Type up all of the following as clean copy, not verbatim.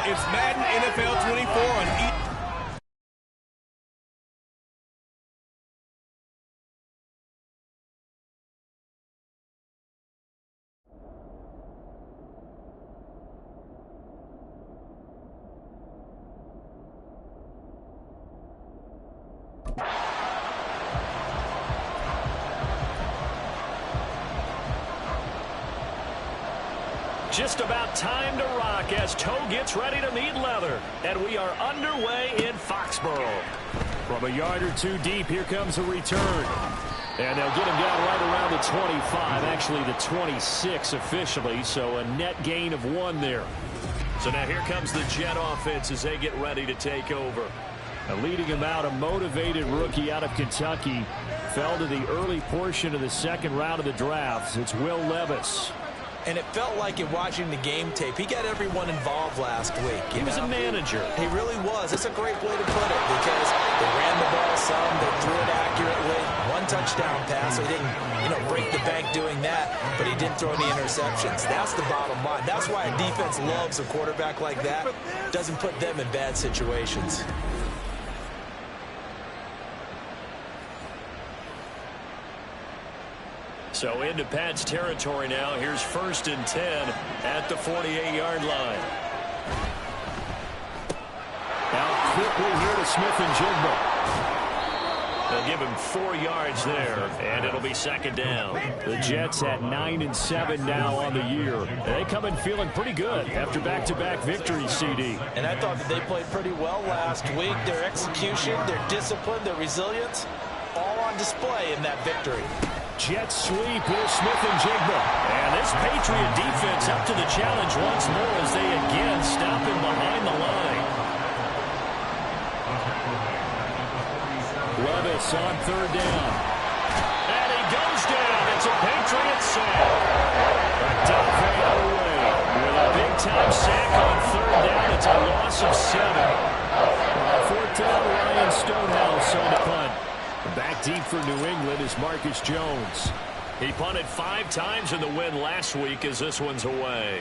It's Madden NFL 24 on each. Just about time to rock as Toe gets ready to meet leather. And we are underway in Foxborough. From a yard or two deep, here comes a return. And they'll get him down right around the 25, actually the 26 officially, so a net gain of 1 there. So now here comes the Jet offense as they get ready to take over. Leading him out, a motivated rookie out of Kentucky. Fell to the early portion of the second round of the draft. It's Will Levis. And it felt like in watching the game tape, he got everyone involved last week. He was a manager. He really was. It's a great way to put it because they ran the ball some, they threw it accurately. 1 touchdown pass, so he didn't, break the bank doing that, but he didn't throw any interceptions. That's the bottom line. That's why a defense loves a quarterback like that. Doesn't put them in bad situations. So into Pat's territory now. Here's 1st and 10 at the 48-yard line. Now quickly here to Smith and Jigba. They'll give him 4 yards there, and it'll be 2nd down. The Jets at 9-7 now on the year. They come in feeling pretty good after back-to-back victories, CD. And I thought that they played pretty well last week. Their execution, their discipline, their resilience, all on display in that victory. Jet sweep, here's Smith and Jigba. And this Patriot defense up to the challenge once more as they again stop him behind the line. Levis on 3rd down. And he goes down. It's a Patriot sack. A Duffy away with a big-time sack on 3rd down. It's a loss of 7. 4th down, Ryan Stonehouse on the punt. Back deep for New England is Marcus Jones. He punted 5 times in the win last week as this one's away.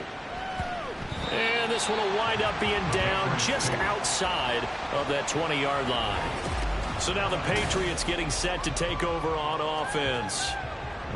And this one will wind up being down just outside of that 20-yard line. So now the Patriots getting set to take over on offense.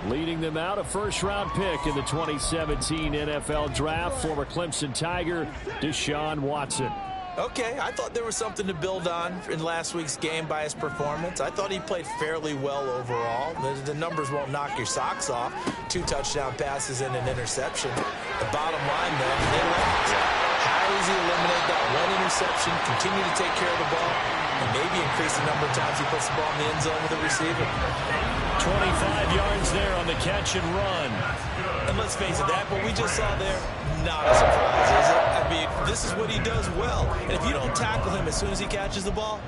Leading them out, a 1st-round pick in the 2017 NFL Draft, former Clemson Tiger, Deshaun Watson. Okay, I thought there was something to build on in last week's game by his performance. I thought he played fairly well overall. The numbers won't knock your socks off. 2 touchdown passes and an interception. The bottom line, though, they lost. How does he eliminate that 1 interception, continue to take care of the ball, and maybe increase the number of times he puts the ball in the end zone with a receiver? 25 yards there on the catch and run. And let's face it, what we just saw there, not a surprise, is it? I mean, this is what he does well. And if you don't tackle him as soon as he catches the ball,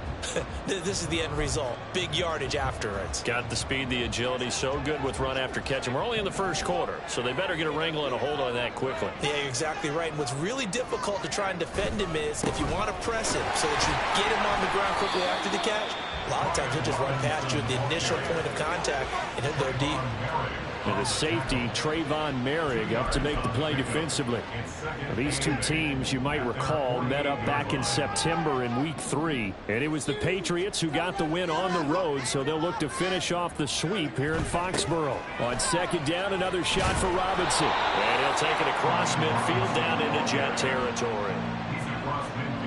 this is the end result. Big yardage after it. Got the speed, the agility, so good with run after catch. And we're only in the 1st quarter, so they better get a wrangle and a hold on that quickly. Yeah, you're exactly right. And what's really difficult to try and defend him is if you want to press him so that you get him on the ground quickly after the catch, a lot of times he'll just run past you at the initial point of contact and he'll go deep. And the safety, Trayvon Merrick, up to make the play defensively. These 2 teams, you might recall, met up back in September in Week 3. And it was the Patriots who got the win on the road, so they'll look to finish off the sweep here in Foxborough. On 2nd down, another shot for Robinson. And he'll take it across midfield down into Jet territory.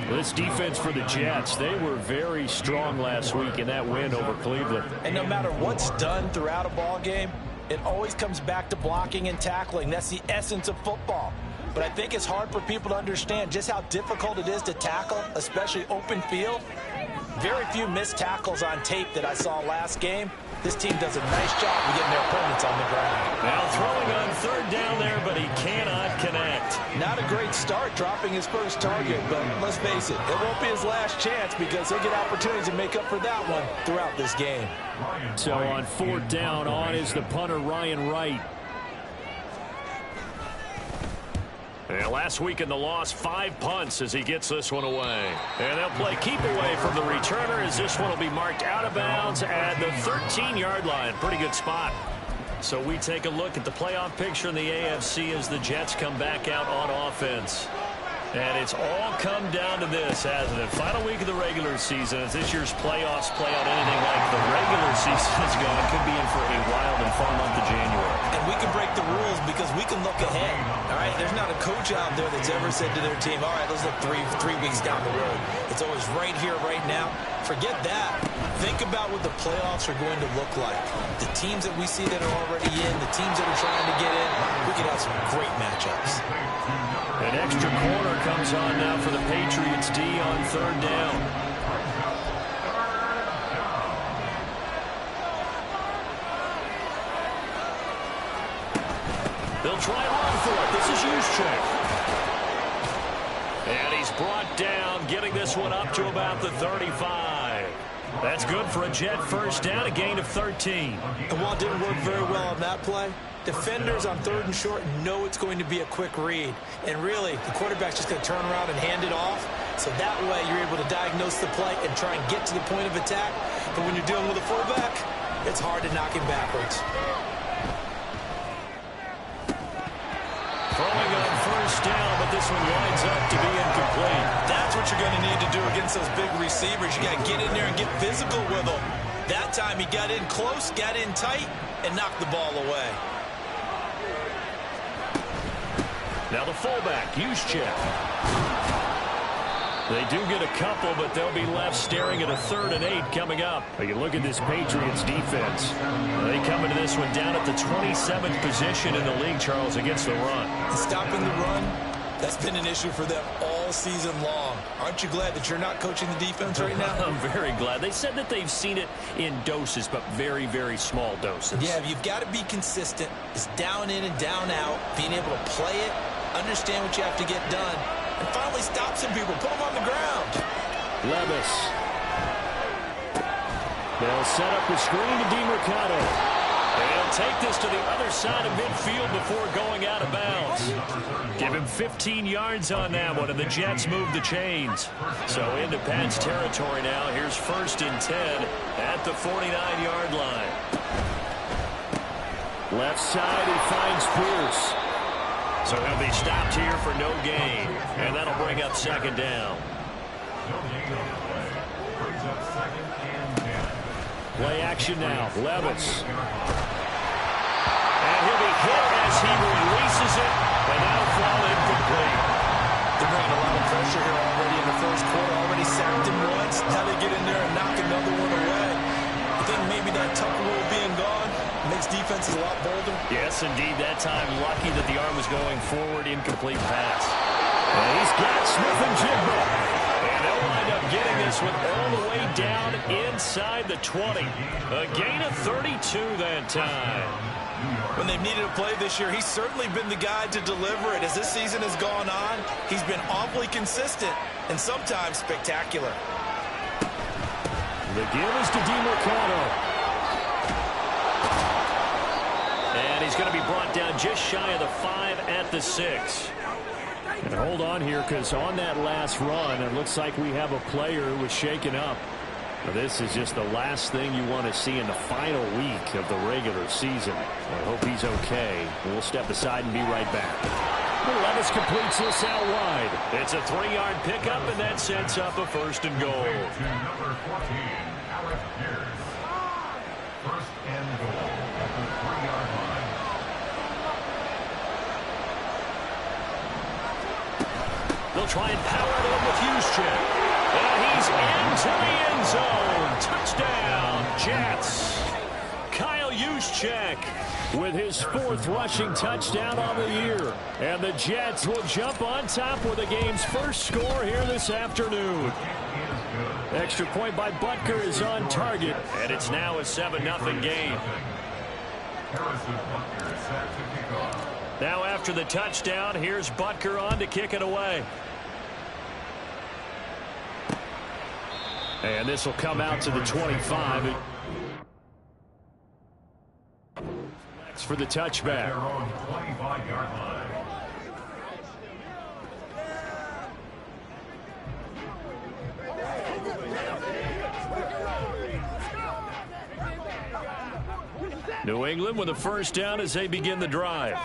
This defense for the Jets, they were very strong last week in that win over Cleveland. And no matter what's done throughout a ball game, it always comes back to blocking and tackling. That's the essence of football. But I think it's hard for people to understand just how difficult it is to tackle, especially open field. Very few missed tackles on tape that I saw last game. This team does a nice job of getting their opponents on the ground. Now throwing on 3rd down there, but he cannot connect. Not a great start dropping his first target, but let's face it, it won't be his last chance because he'll get opportunities to make up for that one throughout this game. So on 4th down, on is the punter Ryan Wright. And last week in the loss, 5 punts as he gets this one away. And they'll play keep away from the returner as this one will be marked out of bounds at the 13-yard line. Pretty good spot. So we take a look at the playoff picture in the AFC as the Jets come back out on offense. And it's all come down to this, hasn't it? Final week of the regular season. As this year's playoffs play out anything like the regular season is going, could be in for a wild and fun month of January. And we can break the rules because we can look ahead. All right, there's not a coach out there that's ever said to their team, all right, let's look three weeks down the road. It's always right here, right now. Forget that. Think about what the playoffs are going to look like. The teams that we see that are already in, the teams that are trying to get in, we could have some great matchups. An extra corner comes on now for the Patriots D on third down. They'll try and run for it. This is Juszczyk. And he's brought down, getting this one up to about the 35. That's good for a Jet first down, a gain of 13. And while it didn't work very well on that play, defenders on third and short know it's going to be a quick read. And really, the quarterback's just going to turn around and hand it off. So that way, you're able to diagnose the play and try and get to the point of attack. But when you're dealing with a fullback, it's hard to knock him backwards. Throwing on first down, but this one winds up to be incomplete. That's what you're going to need to do against those big receivers. You got to get in there and get physical with them. That time he got in close, got in tight, and knocked the ball away. Now the fullback, Juszczyk. They do get a couple, but they'll be left staring at a 3rd and 8 coming up. You look at this Patriots defense. They come into this one down at the 27th position in the league, Charles, against the run. And stopping the run, that's been an issue for them all season long. Aren't you glad that you're not coaching the defense right now? I'm very glad. They said that they've seen it in doses, but very, very small doses. Yeah, you've got to be consistent. It's down in and down out, being able to play it, understand what you have to get done, and finally stop some people, put them on the ground. Levis. They'll set up the screen to DeMercado. They'll take this to the other side of midfield before going out of bounds. Give him 15 yards on that one, and the Jets move the chains. So into Pat's territory now. Here's 1st and 10 at the 49-yard line. Left side, he finds Pierce. So he'll be stopped here for no gain. And that'll bring up 2nd down. Play action now. Levis. And he'll be hit as he releases it. And that'll fall incomplete. They're bringing a lot of pressure here already in the first quarter. Already sacked him once. Now they get in there and knock another one away. I think maybe that Tucker rule being gone makes defenses a lot bolder. Yes, indeed. That time, lucky that the arm was going forward. Incomplete pass. And he's got Smith-Njigba. And they'll wind up getting this one all the way down inside the 20. A gain of 32 that time. When they've needed a play this year, he's certainly been the guy to deliver it. As this season has gone on, he's been awfully consistent and sometimes spectacular. The give is to DeMercado. And he's going to be brought down just shy of the 5 at the 6. And hold on here, because on that last run, it looks like we have a player who was shaken up. Now, this is just the last thing you want to see in the final week of the regular season. I hope he's okay. We'll step aside and be right back. Levis completes this out wide. It's a 3-yard pickup, and that sets up a 1st and goal. Number 14, Alex Pierce. 1st and goal at the 3-yard line. They'll try and power it in with Juszczyk. And he's into the end zone. Touchdown, Jets. Kyle Juszczyk with his 4th rushing touchdown on the year. And the Jets will jump on top with the game's first score here this afternoon. Extra point by Butker is on target. And it's now a 7-0 game. Now after the touchdown, here's Butker on to kick it away. And this will come out to the 25. Next for the touchback. New England with a 1st down as they begin the drive.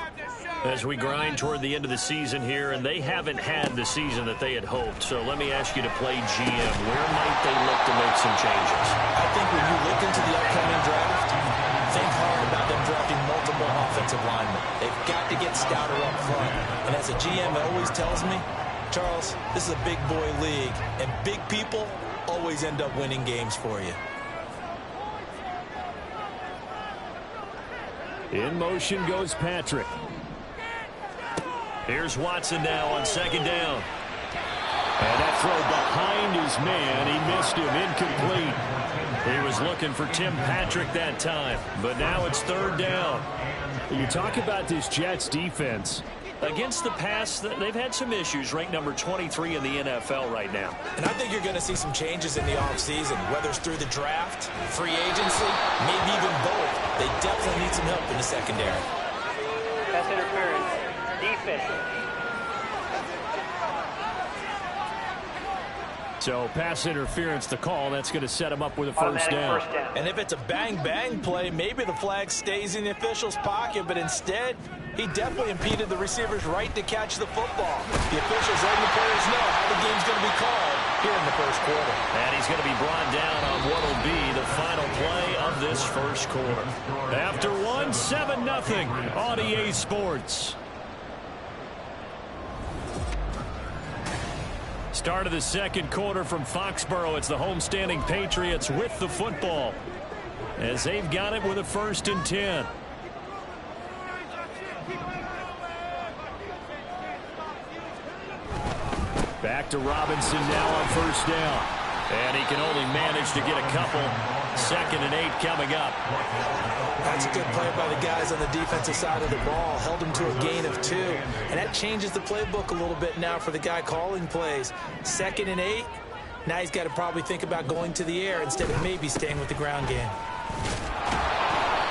As we grind toward the end of the season here, and they haven't had the season that they had hoped. So let me ask you to play GM. Where might they look to make some changes? I think when you look into the upcoming draft, think hard about them drafting multiple offensive linemen. They've got to get stouter up front. And as a GM, it always tells me, Charles, this is a big boy league, and big people always end up winning games for you. In motion goes Patrick. Here's Watson now on second down. And that throw behind his man. He missed him. Incomplete. He was looking for Tim Patrick that time. But now it's third down. You talk about this Jets defense. Against the pass, they've had some issues. Ranked number 23 in the NFL right now. And I think you're going to see some changes in the offseason, whether it's through the draft, free agency, maybe even both. They definitely need some help in the secondary. Pass interference. Defense. So pass interference, the call. That's going to set him up with a first down. And if it's a bang-bang play, maybe the flag stays in the official's pocket, but instead, he definitely impeded the receiver's right to catch the football. The officials letting the players know how the game's going to be called here in the first quarter. And he's going to be brought down on what will be the final play of this first quarter. After 7-0 on EA Sports. Start of the second quarter from Foxborough. It's the homestanding Patriots with the football, as they've got it with a 1st and 10. Back to Robinson now on first down. And he can only manage to get a couple. 2nd and 8 coming up. That's a good play by the guys on the defensive side of the ball. Held him to a gain of 2. And that changes the playbook a little bit now for the guy calling plays. 2nd and 8. Now he's got to probably think about going to the air instead of maybe staying with the ground game.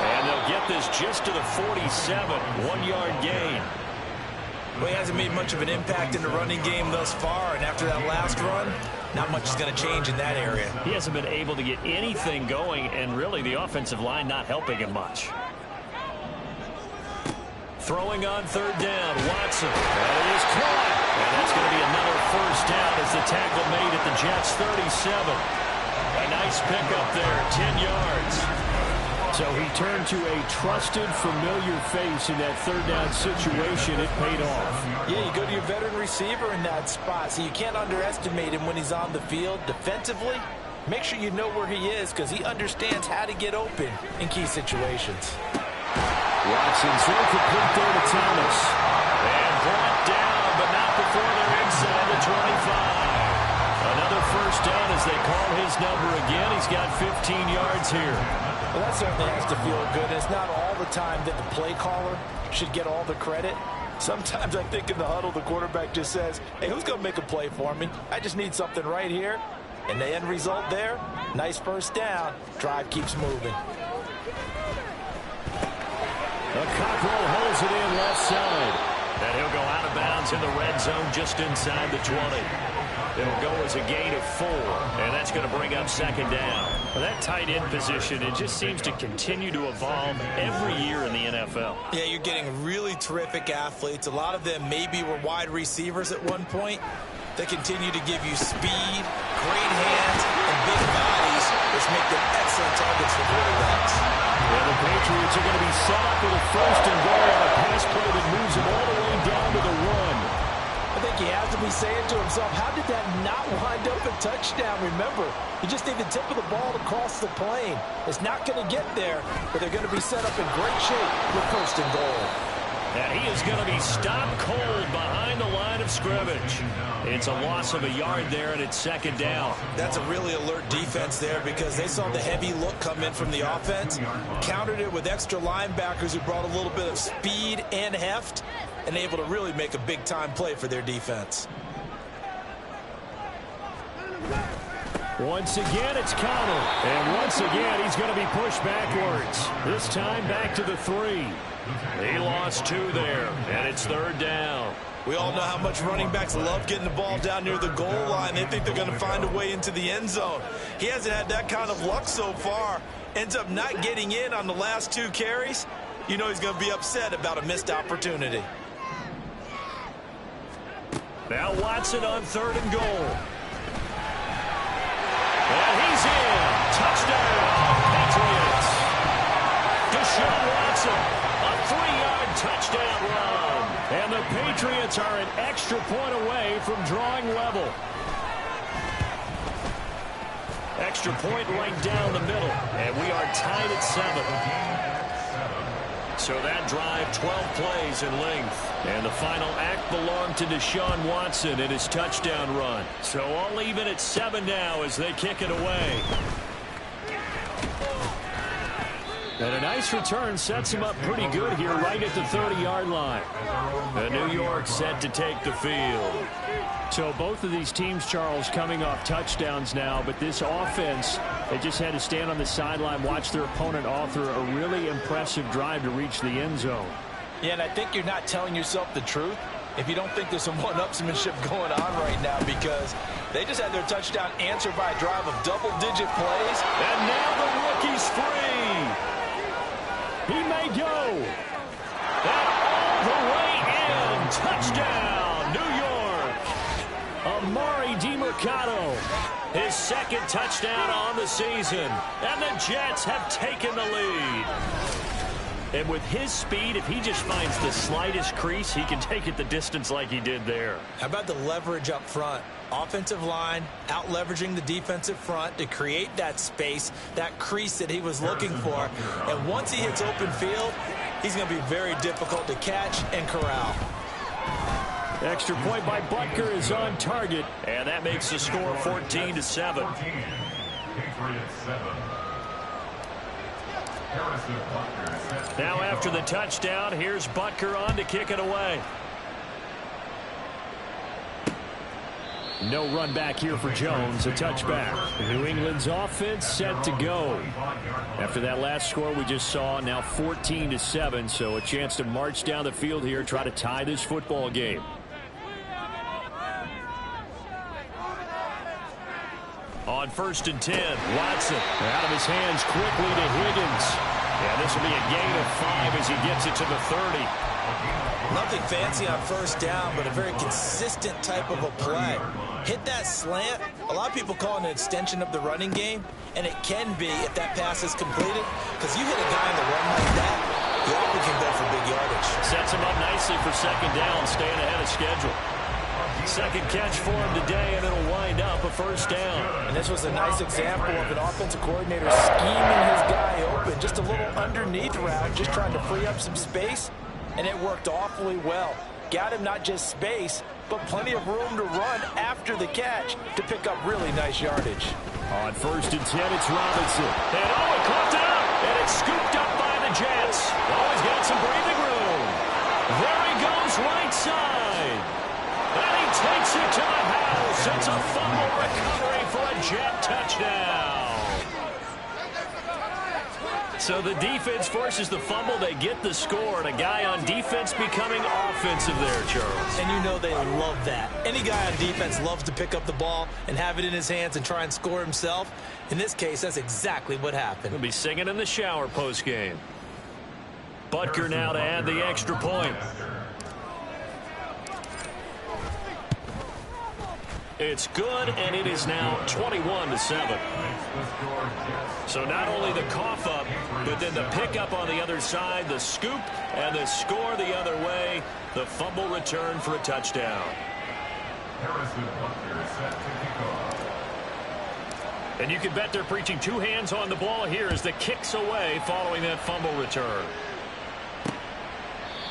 And they'll get this just to the 47. 1-yard gain. Well, he hasn't made much of an impact in the running game thus far, and after that last run, not much is going to change in that area. He hasn't been able to get anything going, and really the offensive line not helping him much. Throwing on third down, Watson. That is caught. And that's going to be another first down as the tackle made at the Jets' 37. A nice pickup there, 10 yards. So he turned to a trusted, familiar face in that third down situation. It paid off. Yeah, you go to your veteran receiver in that spot, so you can't underestimate him when he's on the field defensively. Make sure you know where he is because he understands how to get open in key situations. Watson's throw complete there to Thomas. And brought down, but not before they're inside the 25. Another first down as they call his number again. He's got 15 yards here. Well, that certainly has to feel good. It's not all the time that the play caller should get all the credit. Sometimes I think in the huddle, the quarterback just says, hey, who's going to make a play for me? I just need something right here. And the end result there, nice first down. Drive keeps moving. Cockrell holds it in left side. And he'll go out of bounds in the red zone just inside the 20. It'll go as a gain of 4, and that's going to bring up 2nd down. Well, that tight end position, it just seems to continue to evolve every year in the NFL. Yeah, you're getting really terrific athletes. A lot of them maybe were wide receivers at one point. They continue to give you speed, great hands, and big bodies, which make them excellent targets for quarterbacks. Yeah, the Patriots are going to be set up with a 1st and goal on a pass play that moves them all the way down to the 1. I think he has to be saying to himself, how did that not wind up a touchdown? Remember, you just need the tip of the ball to cross the plane. It's not going to get there, but they're going to be set up in great shape with 1st and goal. And he is going to be stopped cold behind the line of scrimmage. It's a loss of a yard there, and it's 2nd down. That's a really alert defense there because they saw the heavy look come in from the offense, countered it with extra linebackers who brought a little bit of speed and heft, and able to really make a big-time play for their defense. Once again, it's Connell. And once again, he's going to be pushed backwards. This time back to the 3. He lost 2 there, and it's 3rd down. We all know how much running backs love getting the ball down near the goal line. They think they're going to find a way into the end zone. He hasn't had that kind of luck so far. Ends up not getting in on the last 2 carries. you know he's going to be upset about a missed opportunity. Now Watson on 3rd and goal. And he's in. Touchdown, Patriots. Deshaun Watson, a 3-yard touchdown run. And the Patriots are an extra point away from drawing level. Extra point right down the middle. And we are tied at 7. So that drive, 12 plays in length. And the final act belonged to Deshaun Watson in his touchdown run. So all even at 7 now as they kick it away. And a nice return sets him up pretty good here right at the 30-yard line. And New York set to take the field. So both of these teams, Charles, coming off touchdowns now, but this offense, they just had to stand on the sideline, watch their opponent author a really impressive drive to reach the end zone. Yeah, and I think you're not telling yourself the truth if you don't think there's some one-upsmanship going on right now, because they just had their touchdown answered by a drive of double-digit plays. And now the rookie's free. He may go. And all the way in. Touchdown, New York. Amari DiMercato, his 2nd touchdown on the season. And the Jets have taken the lead. And with his speed, if he just finds the slightest crease, he can take it the distance like he did there. How about the leverage up front? Offensive line out-leveraging the defensive front to create that space, that crease that he was looking for. And once he hits open field, he's going to be very difficult to catch and corral. Extra point by Butker is on target, and that makes the score 14-7. Now after the touchdown, here's Butker on to kick it away. No run back here for Jones, a touchback. New England's offense set to go. After that last score we just saw, now 14-7, so a chance to march down the field here, try to tie this football game. On 1st and 10, Watson out of his hands quickly to Higgins. And this will be a gain of 5 as he gets it to the 30. Nothing fancy on 1st down, but a very consistent type of a play. Hit that slant. A lot of people call it an extension of the running game, and it can be if that pass is completed, because you hit a guy on the run like that, you often can go for big yardage. Sets him up nicely for 2nd down, staying ahead of schedule. 2nd catch for him today, and it'll wind up a 1st down. And this was a nice example of an offensive coordinator scheming his guy open. Just a little underneath route, just trying to free up some space, and it worked awfully well. Got him not just space, but plenty of room to run after the catch to pick up really nice yardage. On 1st and 10, it's Robinson. And it caught it up, and it's scooped up by the Jets. He's got some breathing room. There he goes right side. And he takes it to the house. It's a fumble recovery for a Jet touchdown. So the defense forces the fumble. They get the score, and a guy on defense becoming offensive there, Charles. And you know they love that. Any guy on defense loves to pick up the ball and have it in his hands and try and score himself. In this case, that's exactly what happened. He'll be singing in the shower postgame. Butker now to add the extra point. It's good, and it is now 21-7. So not only the cough up, but then the pickup on the other side, the scoop, and the score the other way. The fumble return for a touchdown. And you can bet they're preaching 2 hands on the ball here as the kick's away following that fumble return.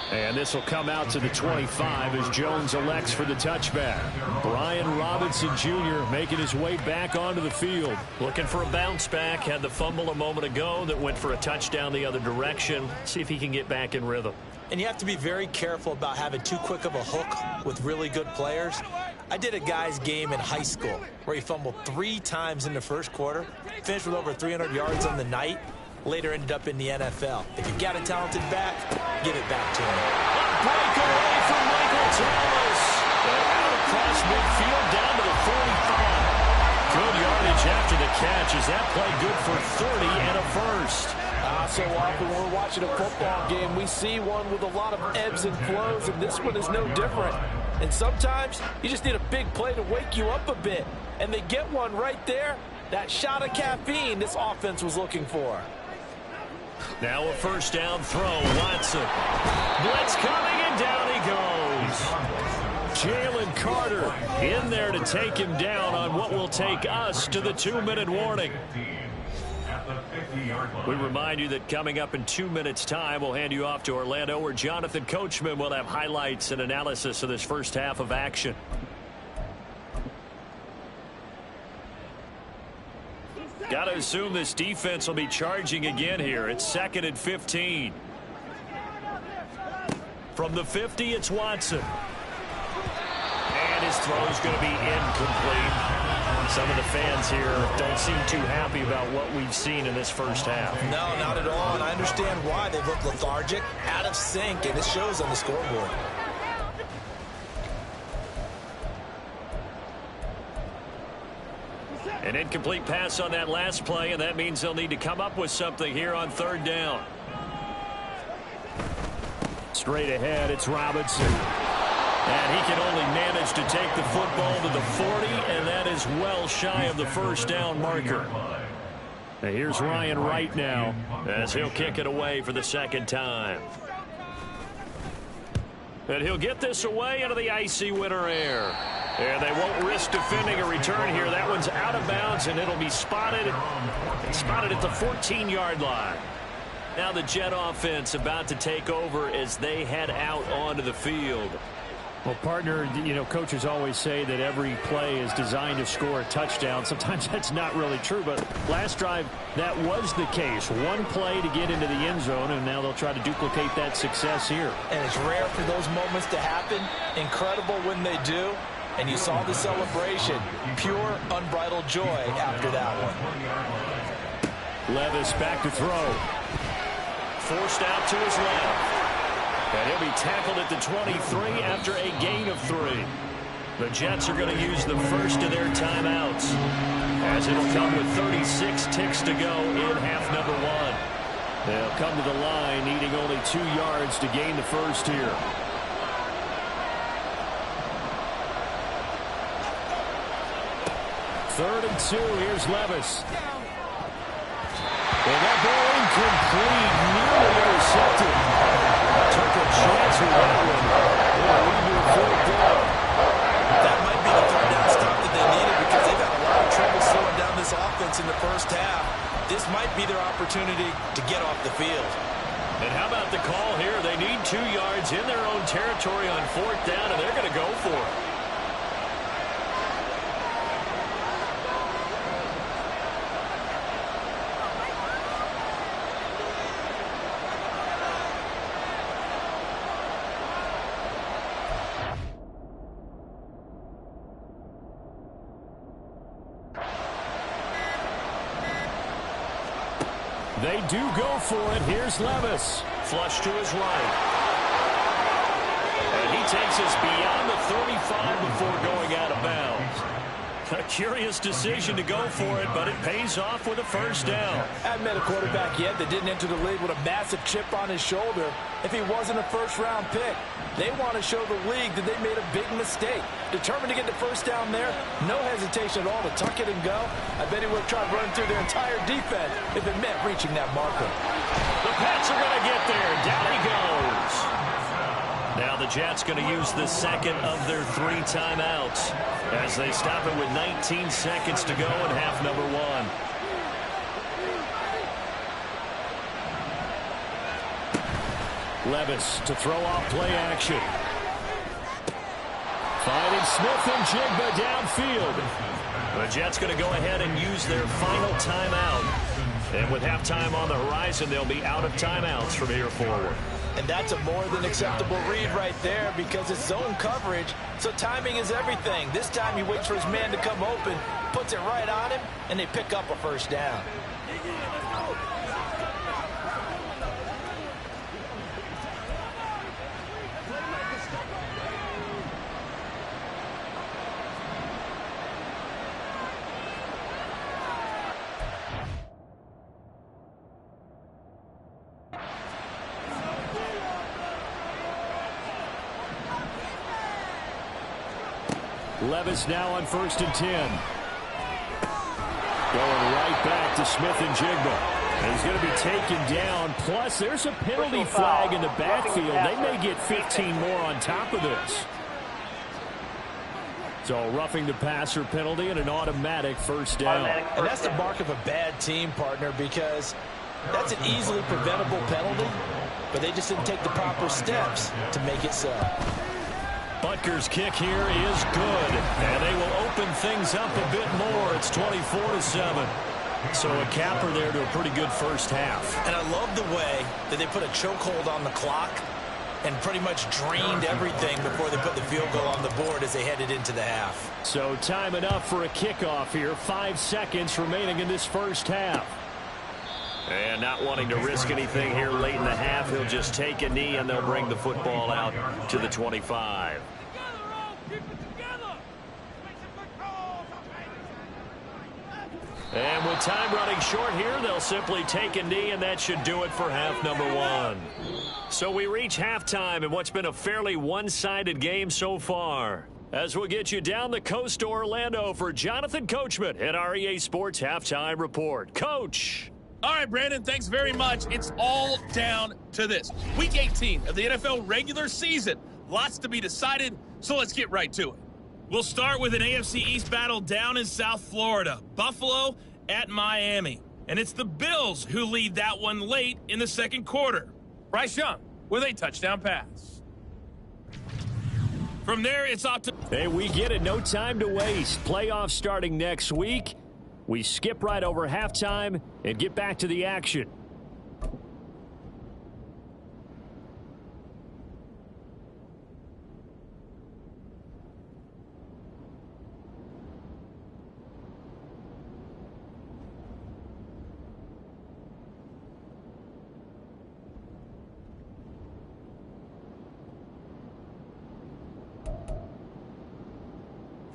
And this will come out to the 25 as Jones elects for the touchback. Brian Robinson Jr. making his way back onto the field. Looking for a bounce back. Had the fumble a moment ago that went for a touchdown the other direction. See if he can get back in rhythm. And you have to be very careful about having too quick of a hook with really good players. I did a guy's game in high school where he fumbled 3 times in the first quarter, finished with over 300 yards on the night, later ended up in the NFL. If you've got a talented back, give it back to him. A breakaway from Michael Thomas. And out across midfield down to the 45. Good yardage after the catch. Is that play good for 30 and a first? So often when we're watching a football game, we see one with a lot of ebbs and flows, and this one is no different. And sometimes you just need a big play to wake you up a bit. And they get one right there. That shot of caffeine this offense was looking for. Now a first down throw. Watson. Blitz coming, and down he goes. Jalen Carter in there to take him down on what will take us to the 2-minute warning. We remind you that coming up in 2 minutes' time, we'll hand you off to Orlando, where Jonathan Coachman will have highlights and analysis of this first half of action. Got to assume this defense will be charging again here. It's 2nd and 15. From the 50, it's Watson. And his throw is going to be incomplete. Some of the fans here don't seem too happy about what we've seen in this first half. No, not at all, and I understand why. They look lethargic, out of sync, and it shows on the scoreboard. An incomplete pass on that last play, and that means they'll need to come up with something here on 3rd down. Straight ahead, it's Robinson. And he can only manage to take the football to the 40, and that is well shy of the first down marker. Now here's Ryan Wright now, as he'll kick it away for the 2nd time. And he'll get this away into the icy winter air. And they won't risk defending a return here. That one's out of bounds, and it'll be spotted at the 14-yard line. Now the Jet offense about to take over as they head out onto the field. Well, partner, you know, coaches always say that every play is designed to score a touchdown. Sometimes that's not really true, but last drive, that was the case. One play to get into the end zone, and now they'll try to duplicate that success here. And it's rare for those moments to happen. Incredible when they do. And you saw the celebration. Pure, unbridled joy after that one. Levis back to throw. Forced out to his left. And he'll be tackled at the 23 after a gain of 3. The Jets are going to use the first of their timeouts, as it'll come with 36 ticks to go in half number 1. They'll come to the line needing only 2 yards to gain the first here. Third and 2. Here's Levis. And that ball incomplete, nearly intercepted. Took a chance with that one. That might be the 3rd down stop that they needed, because they've had a lot of trouble slowing down this offense in the first half. This might be their opportunity to get off the field. And how about the call here? They need 2 yards in their own territory on 4th down, and they're going to go for it. They do go for it. Here's Levis. Flush to his right. And he takes us beyond the 35 before going out of bounds. A curious decision to go for it, but it pays off with a first down. I haven't met a quarterback yet that didn't enter the league with a massive chip on his shoulder if he wasn't a first-round pick. They want to show the league that they made a big mistake. Determined to get the first down there, no hesitation at all to tuck it and go. I bet he would have tried running through their entire defense if it meant reaching that marker. The Pats are going to get there. Down he goes. Now the Jets going to use the second of their 3 timeouts as they stop it with 19 seconds to go in half number 1. Levis to throw off play action. Finding Smith and Jigba downfield. The Jets going to go ahead and use their final timeout. And with halftime on the horizon, they'll be out of timeouts from here forward. And that's a more than acceptable read right there, because it's zone coverage, so timing is everything. This time he waits for his man to come open, puts it right on him, and they pick up a first down. Levis now on 1st and 10. Going right back to Smith and Jigba. And he's going to be taken down. Plus, there's a penalty flag in the backfield. They may get 15 more on top of this. So roughing the passer penalty and an automatic first down. And that's the mark of a bad team, partner, because that's an easily preventable penalty, but they just didn't take the proper steps to make it so. Butker's kick here is good, and they will open things up a bit more. It's 24-7. So a capper there to a pretty good first half. And I love the way that they put a chokehold on the clock and pretty much drained everything before they put the field goal on the board as they headed into the half. So time enough for a kickoff here. 5 seconds remaining in this first half. And not wanting to risk anything here late in the half, he'll just take a knee and they'll bring the football out to the 25. And with time running short here, they'll simply take a knee, and that should do it for half number 1. So we reach halftime in what's been a fairly one-sided game so far. As we'll get you down the coast to Orlando for Jonathan Coachman at our EA Sports Halftime Report. Coach! All right, Brandon, thanks very much. It's all down to this. Week 18 of the NFL regular season. Lots to be decided, so let's get right to it. We'll start with an AFC East battle down in South Florida. Buffalo at Miami. And it's the Bills who lead that one late in the second quarter. Bryce Young with a touchdown pass. From there, it's off to... Hey, we get it. No time to waste. Playoffs starting next week. We skip right over halftime and get back to the action.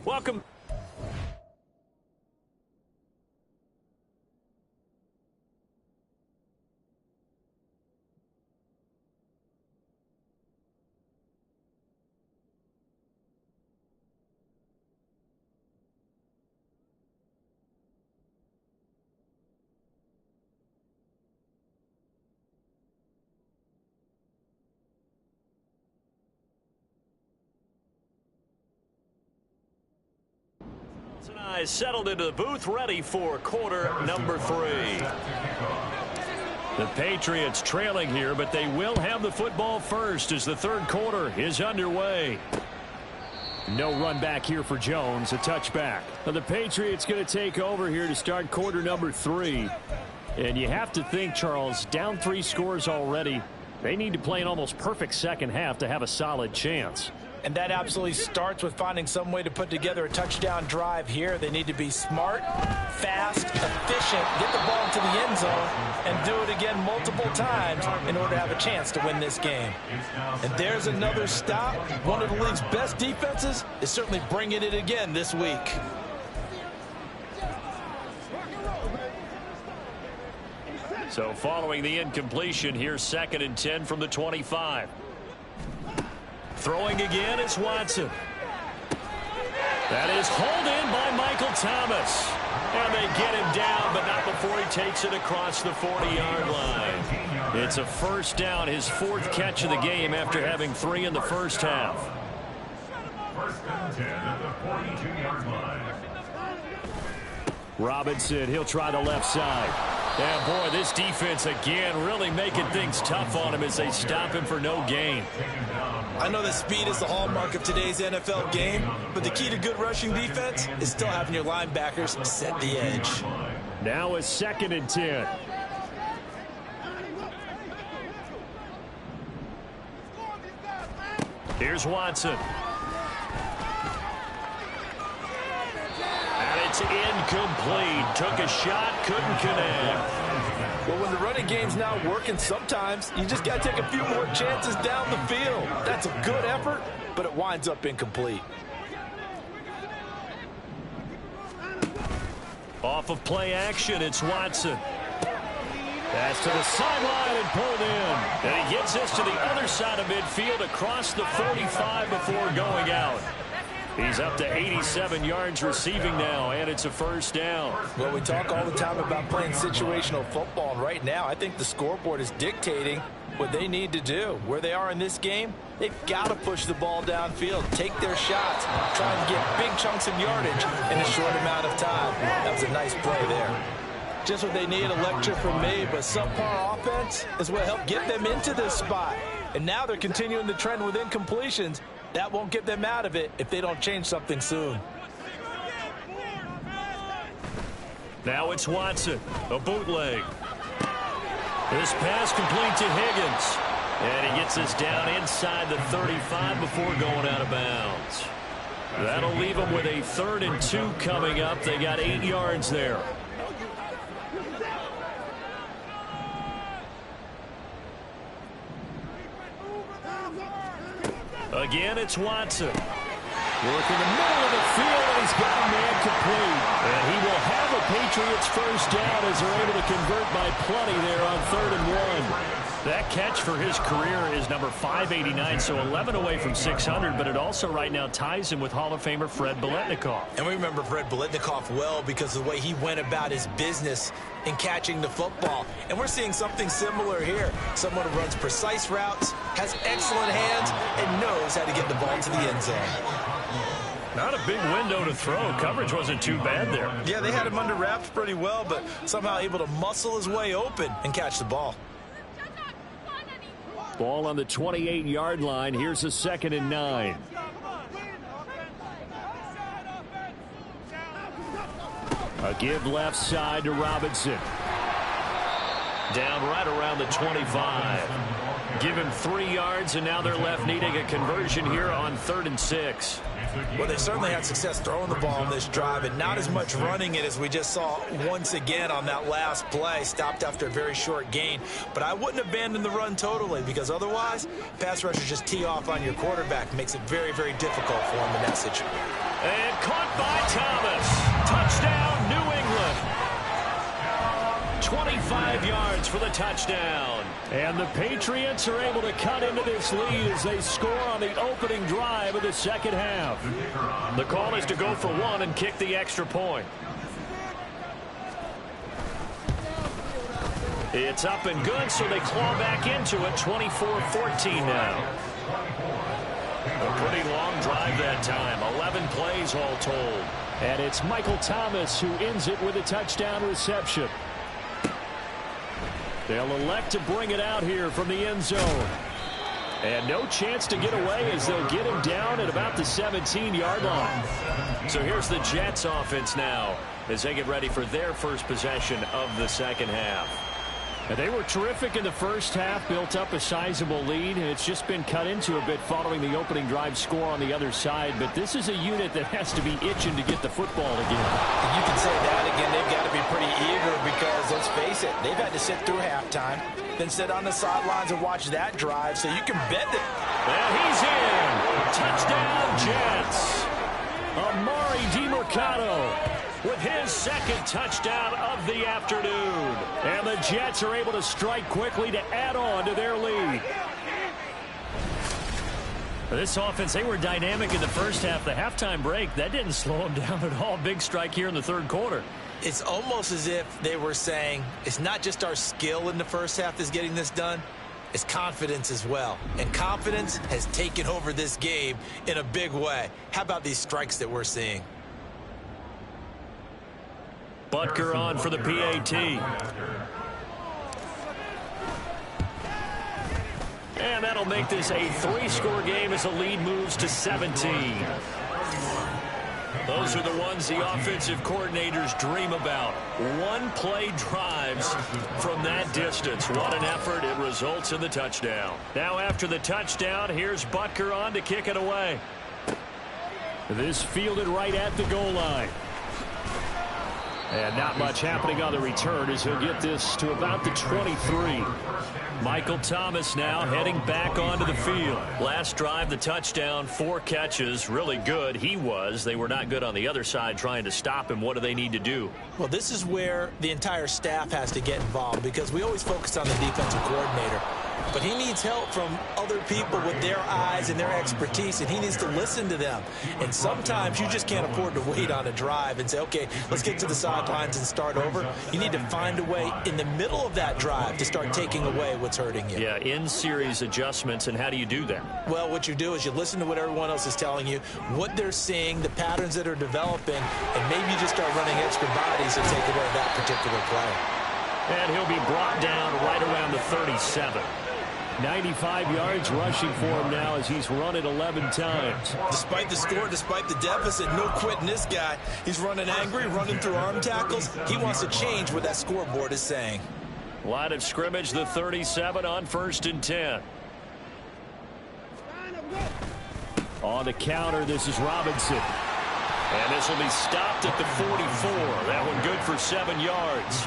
Welcome. And I settled into the booth, ready for quarter number 3. The Patriots trailing here, but they will have the football first as the third quarter is underway. No run back here for Jones, a touchback. Now the Patriots going to take over here to start quarter number 3. And you have to think, Charles, down 3 scores already. They need to play an almost perfect second half to have a solid chance. And that absolutely starts with finding some way to put together a touchdown drive here. They need to be smart, fast, efficient, get the ball into the end zone, and do it again multiple times in order to have a chance to win this game. And there's another stop. One of the league's best defenses is certainly bringing it again this week. So following the incompletion, here's 2nd and 10 from the 25. Throwing again, it's Watson. That is hauled in by Michael Thomas. And they get him down, but not before he takes it across the 40-yard line. It's a first down, his 4th catch of the game after having 3 in the first half. First and 10 at the 42-yard line. Robinson, he'll try the left side. And boy, this defense again really making things tough on him as they stop him for no gain. I know that speed is the hallmark of today's NFL game, but the key to good rushing defense is still having your linebackers set the edge. Now it's 2nd and 10. Here's Watson. And it's incomplete. Took a shot, couldn't connect. Well, when the running game's not working, sometimes you just got to take a few more chances down the field. That's a good effort, but it winds up incomplete. Off of play action, it's Watson. Pass to the sideline and pulled in. And he gets this to the other side of midfield across the 45 before going out. He's up to 87 yards receiving now, and it's a first down. Well, we talk all the time about playing situational football, and right now I think the scoreboard is dictating what they need to do. Where they are in this game, they've got to push the ball downfield, take their shots, try and get big chunks of yardage in a short amount of time. That was a nice play there. Just what they need, a lecture from me, but subpar offense is what helped get them into this spot. And now they're continuing the trend with incompletions. That won't get them out of it if they don't change something soon. Now it's Watson, a bootleg. This pass complete to Higgins. And he gets us down inside the 35 before going out of bounds. That'll leave them with a 3rd and 2 coming up. They got 8 yards there. Again, it's Watson. Working the middle of the field, and he's got a man complete. And he will have a Patriots first down as they're able to convert by plenty there on 3rd and 1. That catch for his career is number 589, so 11 away from 600, but it also right now ties him with Hall of Famer Fred Biletnikoff. And we remember Fred Biletnikoff well because of the way he went about his business in catching the football. And we're seeing something similar here. Someone who runs precise routes, has excellent hands, and knows how to get the ball to the end zone. Not a big window to throw. Coverage wasn't too bad there. Yeah, they had him under wraps pretty well, but somehow able to muscle his way open and catch the ball. Ball on the 28-yard line. Here's a 2nd and 9. A give left side to Robinson. Down right around the 25. Give him 3 yards, and now they're left needing a conversion here on 3rd and 6. Well, they certainly had success throwing the ball on this drive, and not as much running it as we just saw once again on that last play. Stopped after a very short gain. But I wouldn't abandon the run totally, because otherwise, pass rushers just tee off on your quarterback. Makes it very, very difficult for him to message. And caught by Thomas. Touchdown, New England. 25 yards for the touchdown. And the Patriots are able to cut into this lead as they score on the opening drive of the second half. The call is to go for 1 and kick the extra point. It's up and good, so they claw back into it. 24-14 now. A pretty long drive that time. 11 plays all told. And it's Michael Thomas who ends it with a touchdown reception. They'll elect to bring it out here from the end zone. And no chance to get away as they'll get him down at about the 17-yard line. So here's the Jets offense now as they get ready for their first possession of the second half. And they were terrific in the first half, built up a sizable lead, and it's just been cut into a bit following the opening drive score on the other side. But this is a unit that has to be itching to get the football again. You can say that again. They've got to be pretty eager because, let's face it, they've had to sit through halftime, then sit on the sidelines and watch that drive, so you can bet that. And he's in. Touchdown, Jets. Amari DiMercato with his second touchdown of the afternoon. And the Jets are able to strike quickly to add on to their lead. This offense, they were dynamic in the first half. The halftime break, that didn't slow them down at all. Big strike here in the third quarter. It's almost as if they were saying, it's not just our skill in the first half that's getting this done, it's confidence as well. And confidence has taken over this game in a big way. How about these strikes that we're seeing? Butker on for the PAT. And that'll make this a 3-score game as the lead moves to 17. Those are the ones the offensive coordinators dream about. One-play drives from that distance. What an effort. It results in the touchdown. Now after the touchdown, here's Butker on to kick it away. This fielded right at the goal line. And not much happening on the return as he'll get this to about the 23. Michael Thomas now heading back onto the field. Last drive, the touchdown, 4 catches. Really good. He was. They were not good on the other side trying to stop him. What do they need to do? Well, this is where the entire staff has to get involved because we always focus on the defensive coordinator. But he needs help from other people with their eyes and their expertise, and he needs to listen to them. And sometimes you just can't afford to wait on a drive and say, okay, let's get to the sidelines and start over. You need to find a way in the middle of that drive to start taking away what's hurting you. Yeah, in-series adjustments, and how do you do that? Well, what you do is you listen to what everyone else is telling you, what they're seeing, the patterns that are developing, and maybe you just start running extra bodies to take away that particular play. And he'll be brought down right around the 37. 95 yards rushing for him now as he's run it 11 times. Despite the score, despite the deficit, no quitting this guy. He's running angry, running through arm tackles. He wants to change what that scoreboard is saying. Line of scrimmage, the 37 on 1st and 10. On the counter, this is Robinson. And this will be stopped at the 44. That one good for 7 yards.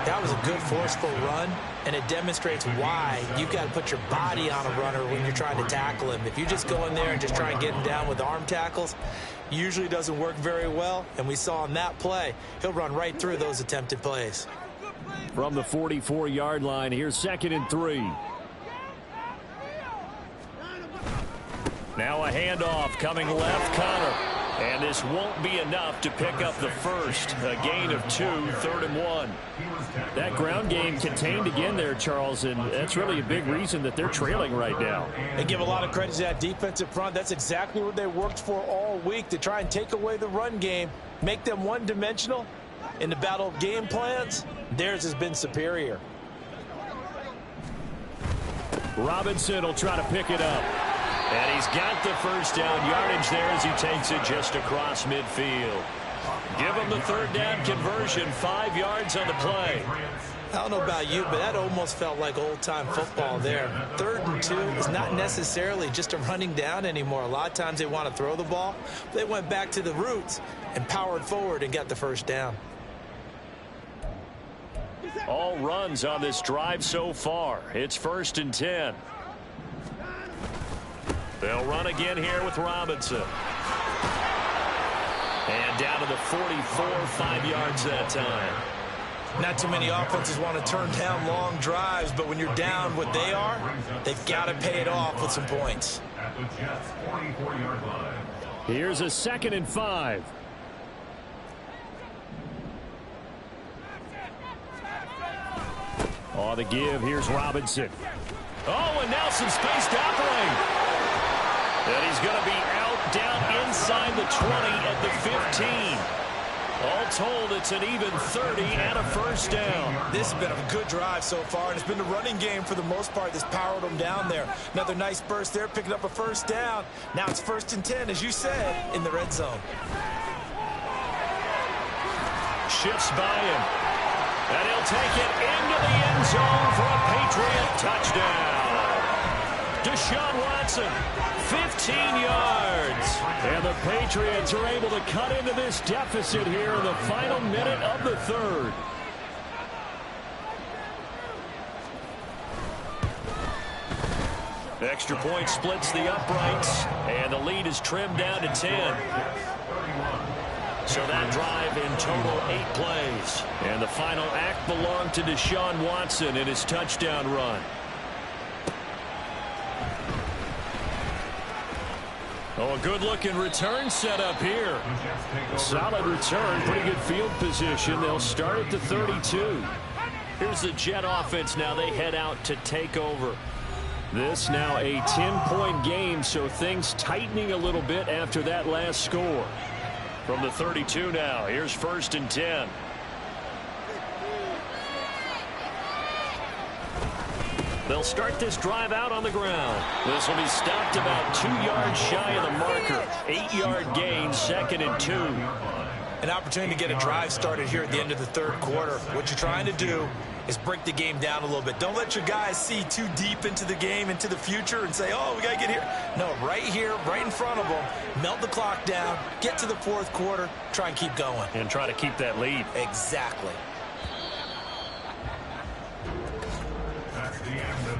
That was a good, forceful run, and it demonstrates why you've got to put your body on a runner when you're trying to tackle him. If you just go in there and just try and get him down with arm tackles, usually doesn't work very well, and we saw in that play, he'll run right through those attempted plays. From the 44-yard line, here's 2nd and 3. Now a handoff coming left, Connor. And this won't be enough to pick up the first. A gain of 2, 3rd and 1. That ground game contained again there, Charles, and that's really a big reason that they're trailing right now. They give a lot of credit to that defensive front. That's exactly what they worked for all week, to try and take away the run game, make them one-dimensional. In the battle of game plans, theirs has been superior. Robinson will try to pick it up. And he's got the first down yardage there as he takes it just across midfield. Give him the 3rd down conversion, 5 yards on the play. I don't know about you, but that almost felt like old-time football there. 3rd and 2 is not necessarily just a running down anymore. A lot of times they want to throw the ball. They went back to the roots and powered forward and got the first down. All runs on this drive so far. It's 1st and 10. They'll run again here with Robinson. And down to the 44, 5 yards that time. Not too many offenses want to turn down long drives, but when you're down what they are, they've got to pay it off with some points. At the Jets' 44-yard line. Here's a 2nd and 5. On the give, here's Robinson. Oh, and now some space to operate. And he's going to be out down inside the 20 at the 15. All told, it's an even 30 and a first down. This has been a good drive so far, and it's been the running game for the most part that's powered them down there. Another nice burst there, picking up a first down. Now it's 1st and 10, as you said, in the red zone. Shifts by him. And he'll take it into the end zone for a Patriot touchdown. Deshaun Watson, 15 yards. And the Patriots are able to cut into this deficit here in the final minute of the 3rd. Extra point splits the uprights, and the lead is trimmed down to 10. So that drive in total 8 plays. And the final act belonged to Deshaun Watson in his touchdown run. Oh, a good-looking return set up here. Solid return, pretty good field position. They'll start at the 32. Here's the Jet offense now. They head out to take over. This now a 10-point game, so things tightening a little bit after that last score. From the 32 now, here's 1st and 10. They'll start this drive out on the ground. This will be stopped about 2 yards shy of the marker. 8-yard gain, 2nd and 2. An opportunity to get a drive started here at the end of the 3rd quarter. What you're trying to do is break the game down a little bit. Don't let your guys see too deep into the game, into the future, and say, oh, we got to get here. No, right here, right in front of them, melt the clock down, get to the 4th quarter, try and keep going. And try to keep that lead. Exactly.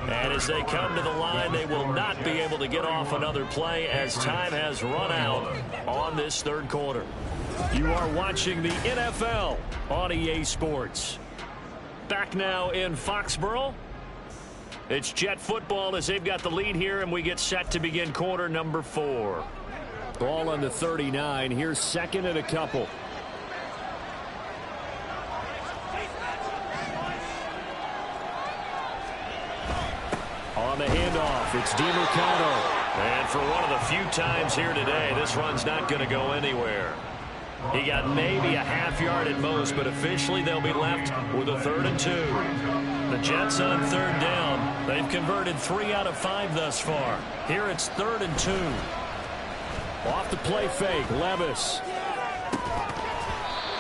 And as they come to the line, they will not be able to get off another play as time has run out on this 3rd quarter. You are watching the NFL on EA Sports. Back now in Foxborough. It's Jet football as they've got the lead here, and we get set to begin quarter number 4. Ball on the 39. Here's second and a couple. On the handoff, it's DiMercado. And for one of the few times here today, this run's not going to go anywhere. He got maybe a half yard at most, but officially they'll be left with a 3rd and 2. The Jets on 3rd down. They've converted 3 out of 5 thus far. Here it's 3rd and 2. Off the play fake, Levis.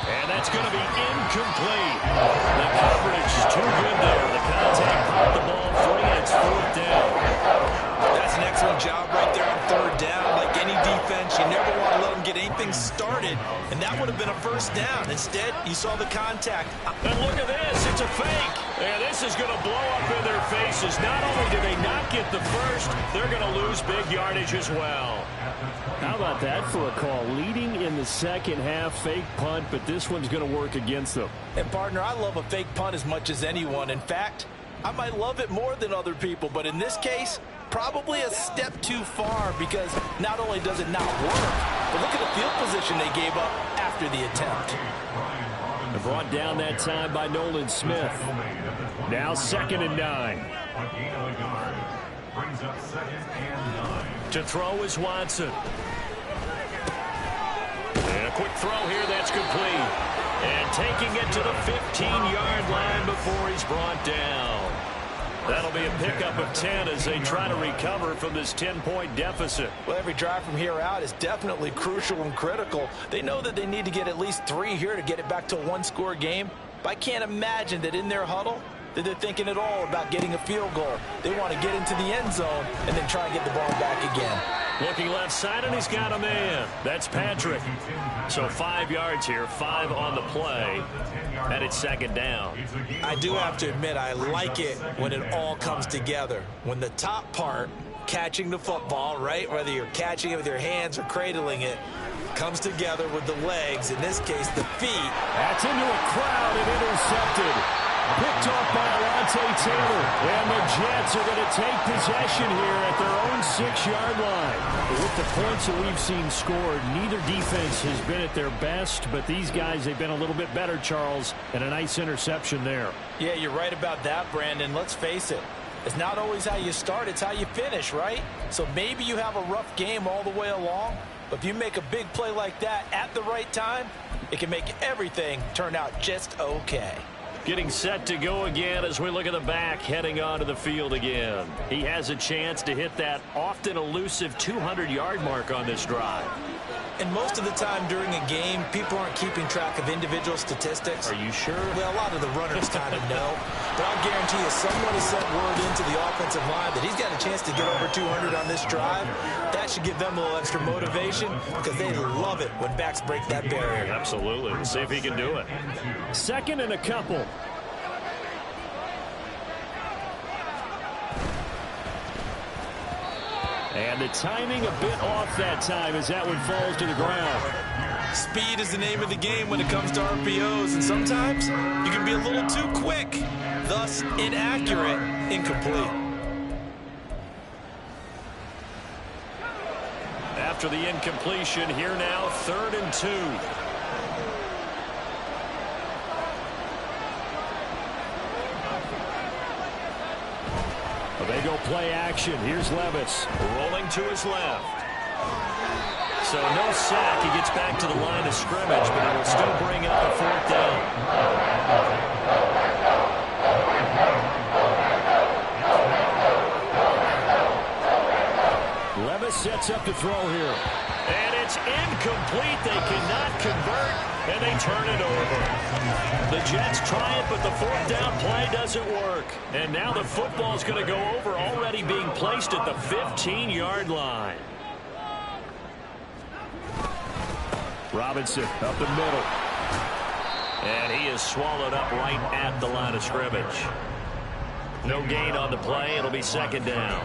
And that's going to be incomplete. The coverage is too good there. The contact popped the ball free, and it's 4th down. That's an excellent job right there on 3rd down. Like any defense, you never want to let them get anything started, and that would have been a 1st down. Instead, you saw the contact. And look at this. It's a fake. And this is going to blow up in their faces. Not only do they not get the first, they're going to lose big yardage as well. How about that for a call? Leading in the second half, fake punt, but this one's going to work against them. And, partner, I love a fake punt as much as anyone. In fact, I might love it more than other people, but in this case, probably a step too far because not only does it not work, but look at the field position they gave up after the attempt. They're brought down that time by Nolan Smith. Now 2nd and 9. Brings up 2nd and 9. To throw is Watson. And a quick throw here, that's complete. And taking it to the 15-yard line before he's brought down. That'll be a pickup of 10 as they try to recover from this 10-point deficit. Well, every drive from here out is definitely crucial and critical. They know that they need to get at least 3 here to get it back to a 1-score game. But I can't imagine that in their huddle that they're thinking at all about getting a field goal. They want to get into the end zone and then try and get the ball back again. Looking left side, and he's got a man. That's Patrick. So 5 yards here, 5 on the play, and it's 2nd down. I do have to admit, I like it when it all comes together. When the top part, catching the football, right, whether you're catching it with your hands or cradling it, comes together with the legs, in this case, the feet. That's into a crowd and intercepted. Picked off by Alontae Taylor. And the Jets are going to take possession here at their own 6-yard line. With the points that we've seen scored, neither defense has been at their best, but these guys, they've been a little bit better, Charles, and a nice interception there. Yeah, you're right about that, Brandon. Let's face it. It's not always how you start, it's how you finish, right? So maybe you have a rough game all the way along, but if you make a big play like that at the right time, it can make everything turn out just okay. Getting set to go again as we look at the back, heading onto the field again. He has a chance to hit that often elusive 200-yard mark on this drive. And most of the time during a game, people aren't keeping track of individual statistics. Are you sure? Well, a lot of the runners kind of know. But I'll guarantee you someone has sent word into the offensive line that he's got a chance to get over 200 on this drive. That should give them a little extra motivation because they love it when backs break that barrier. Absolutely. We'll see if he can do it. 2nd and a couple. And the timing a bit off that time as that one falls to the ground. Speed is the name of the game when it comes to RPOs, and sometimes you can be a little too quick, thus inaccurate, incomplete. After the incompletion, here now, 3rd and 2. They go play action. Here's Levis. Rolling to his left. So no sack. He gets back to the line of scrimmage, but it will still bring up a 4th down. Levis sets up to throw here. And it's incomplete. They cannot convert, and they turn it over. The Jets try it, but the 4th down play doesn't work. And now the football's going to go over, already being placed at the 15-yard line. Robinson up the middle. And he is swallowed up right at the line of scrimmage. No gain on the play. It'll be 2nd down.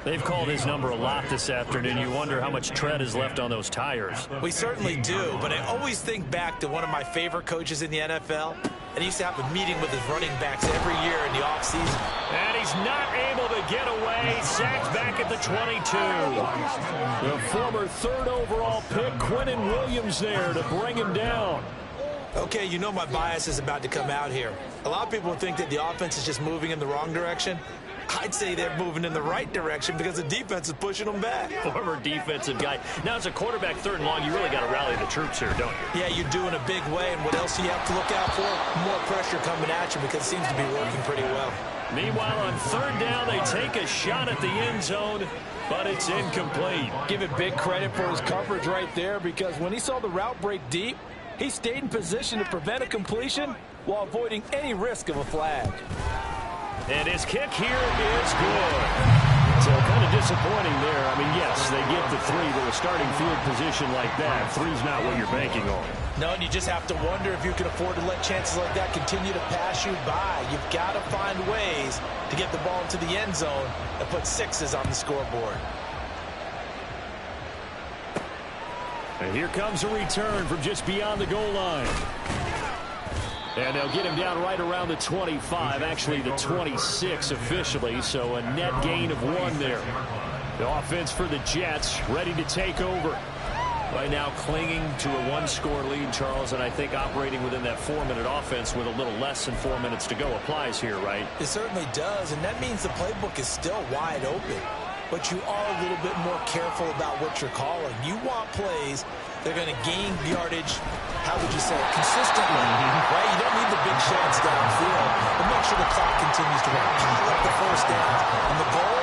They've called his number a lot this afternoon. You wonder how much tread is left on those tires. We certainly do, but I always think back to one of my favorite coaches in the NFL, and he used to have a meeting with his running backs every year in the offseason. And he's not able get away. Sacked back at the 22. The former third overall pick, Quentin Williams, there to bring him down. Okay, you know my bias is about to come out here. A lot of people think that the offense is just moving in the wrong direction. I'd say they're moving in the right direction because the defense is pushing them back. Former defensive guy. Now, as a quarterback, 3rd and long, you really got to rally the troops here, don't you? Yeah, you're doing a big way, and what else do you have to look out for? More pressure coming at you because it seems to be working pretty well. Meanwhile, on 3rd down, they take a shot at the end zone, but it's incomplete. Give it big credit for his coverage right there, because when he saw the route break deep, he stayed in position to prevent a completion while avoiding any risk of a flag. And his kick here is good. So kind of disappointing there. I mean, yes, they get the 3, but a starting field position like that, 3's not what you're banking on. No, and you just have to wonder if you can afford to let chances like that continue to pass you by. You've got to find ways to get the ball into the end zone and put 6s on the scoreboard. And here comes a return from just beyond the goal line. And they'll get him down right around the 25, actually the 26 officially, so a net gain of 1 there. The offense for the Jets ready to take over. Right now clinging to a 1-score lead, Charles, and I think operating within that 4-minute offense with a little less than 4 minutes to go applies here, right? It certainly does, and that means the playbook is still wide open. But you are a little bit more careful about what you're calling. You want plays that are going to gain yardage, how would you say it, consistently, right? You don't need the big shots downfield, but make sure the clock continues to run. Pile up the 1st downs. And the goal,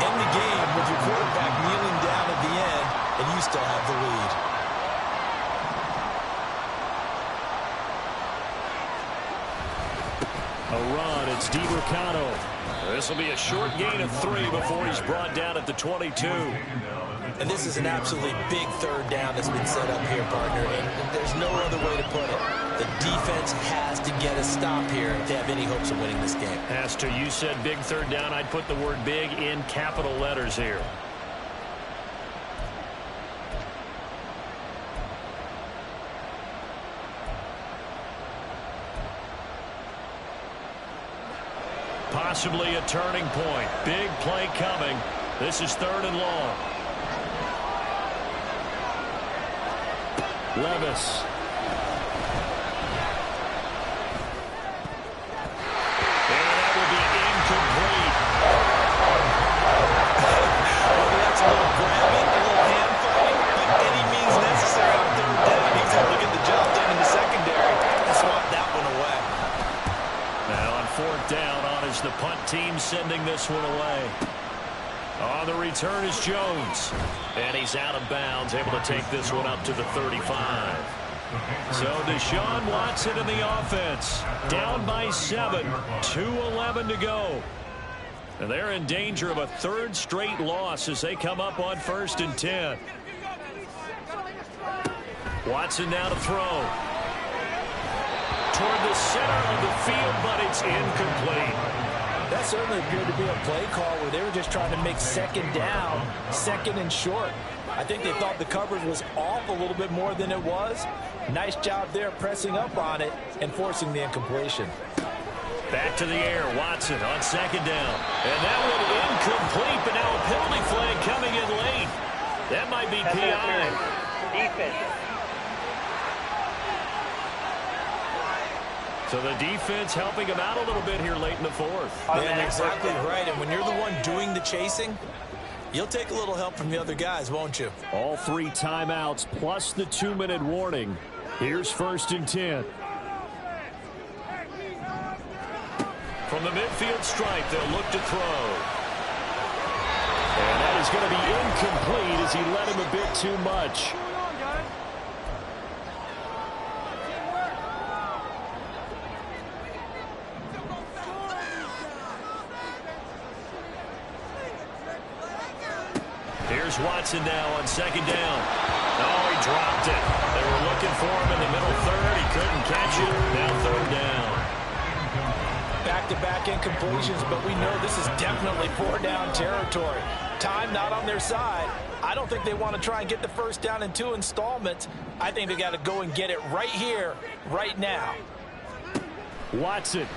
end the game with your quarterback kneeling down at the end, and you still have the lead. A run, it's DiMercano. This will be a short gain of 3 before he's brought down at the 22. And this is an absolutely big 3rd down that's been set up here, partner. And there's no other way to put it. The defense has to get a stop here if they have any hopes of winning this game. As to you said big 3rd down, I'd put the word big in capital letters here. Possibly a turning point. Big play coming. This is 3rd and long. Levis. And that will be incomplete. Well, that's a little grabbing, a little hand fighting, but any means necessary on 3rd down. He's able to get the job done in the secondary and swat that one away. Now on 4th down, on is the punt team sending this one away. On the return is Jones. And he's out of bounds, able to take this one up to the 35. So Deshaun Watson in the offense. Down by 7. 2:11 to go. And they're in danger of a 3rd straight loss as they come up on 1st and 10. Watson now to throw. Toward the center of the field, but it's incomplete. That certainly appeared to be a play call where they were just trying to make 2nd down, 2nd and short. I think they thought the coverage was off a little bit more than it was. Nice job there pressing up on it and forcing the incompletion. Back to the air, Watson on 2nd down. And that one incomplete, but now a penalty flag coming in late. That might be PI. Defense. So the defense helping him out a little bit here late in the 4th. Man, exactly right. And when you're the one doing the chasing, you'll take a little help from the other guys, won't you? All 3 timeouts plus the 2-minute warning. Here's 1st and 10. From the midfield stripe, they'll look to throw. And that is going to be incomplete as he led him a bit too much. Here's Watson now on 2nd down. Oh, he dropped it. They were looking for him in the middle 3rd. He couldn't catch it. Now 3rd down. Back-to-back incompletions, but we know this is definitely 4-down territory. Time not on their side. I don't think they want to try and get the 1st down in 2 installments. I think they got to go and get it right here, right now. Watson.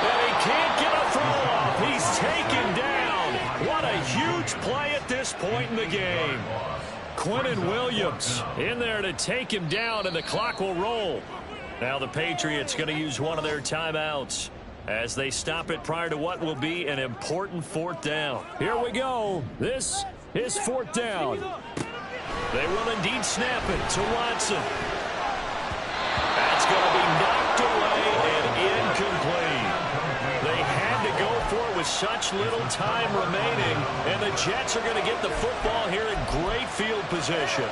And he can't get a throw off. He's taken down. What a huge play at this point in the game. Quinnen Williams in there to take him down, and the clock will roll. Now the Patriots going to use one of their timeouts as they stop it prior to what will be an important fourth down. Here we go. This is fourth down. They will indeed snap it to Watson. That's going to be knocked away and incomplete. They had to go for it with such little time remaining, and the Jets are going to get the football here in great field position.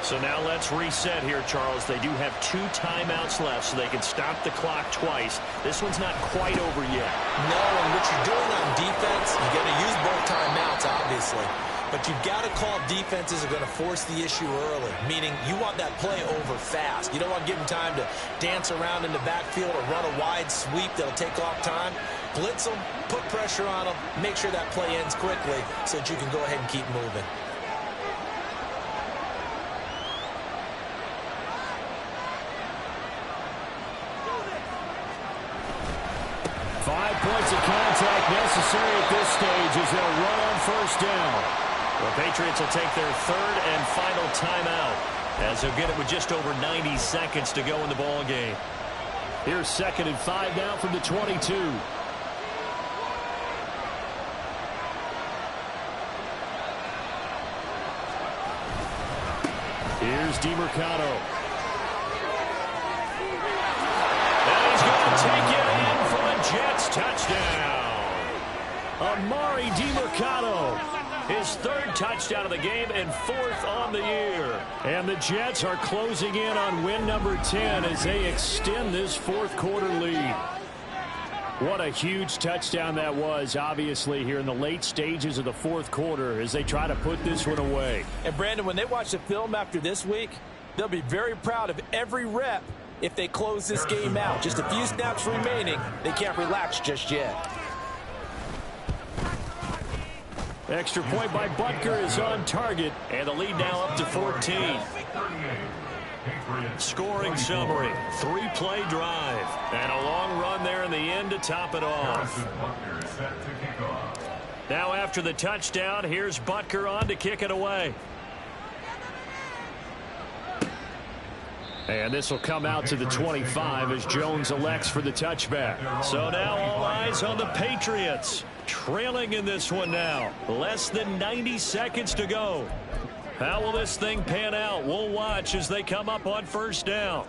So now let's reset here, Charles. They do have 2 timeouts left, so they can stop the clock twice. This one's not quite over yet. No, and what you're doing on defense, you got to use both timeouts, obviously. But you've got to call defenses are going to force the issue early, meaning you want that play over fast. You don't want to give them time to dance around in the backfield or run a wide sweep that'll take off time. Blitz them, put pressure on them, make sure that play ends quickly so that you can go ahead and keep moving. 5 points of contact necessary at this stage as they'll run on first down. The Patriots will take their 3rd and final timeout as they'll get it with just over 90 seconds to go in the ball game. Here's 2nd and 5 now from the 22. Here's DeMercado. And he's going to take it in for a Jets touchdown. Amari DeMercado. His 3rd touchdown of the game and 4th on the year. And the Jets are closing in on win number 10 as they extend this 4th quarter lead. What a huge touchdown that was, obviously, here in the late stages of the 4th quarter as they try to put this one away. And, Brandon, when they watch the film after this week, they'll be very proud of every rep if they close this game out. Just a few snaps remaining. They can't relax just yet. Extra point by Butker is on target. And the lead now up to 14. Scoring summary, 3-play drive, and a long run there in the end to top it off. Now after the touchdown, here's Butker on to kick it away. And this will come out to the 25 as Jones elects for the touchback. So now all eyes on the Patriots. Trailing in this one now. Less than 90 seconds to go. How will this thing pan out? We'll watch as they come up on first down.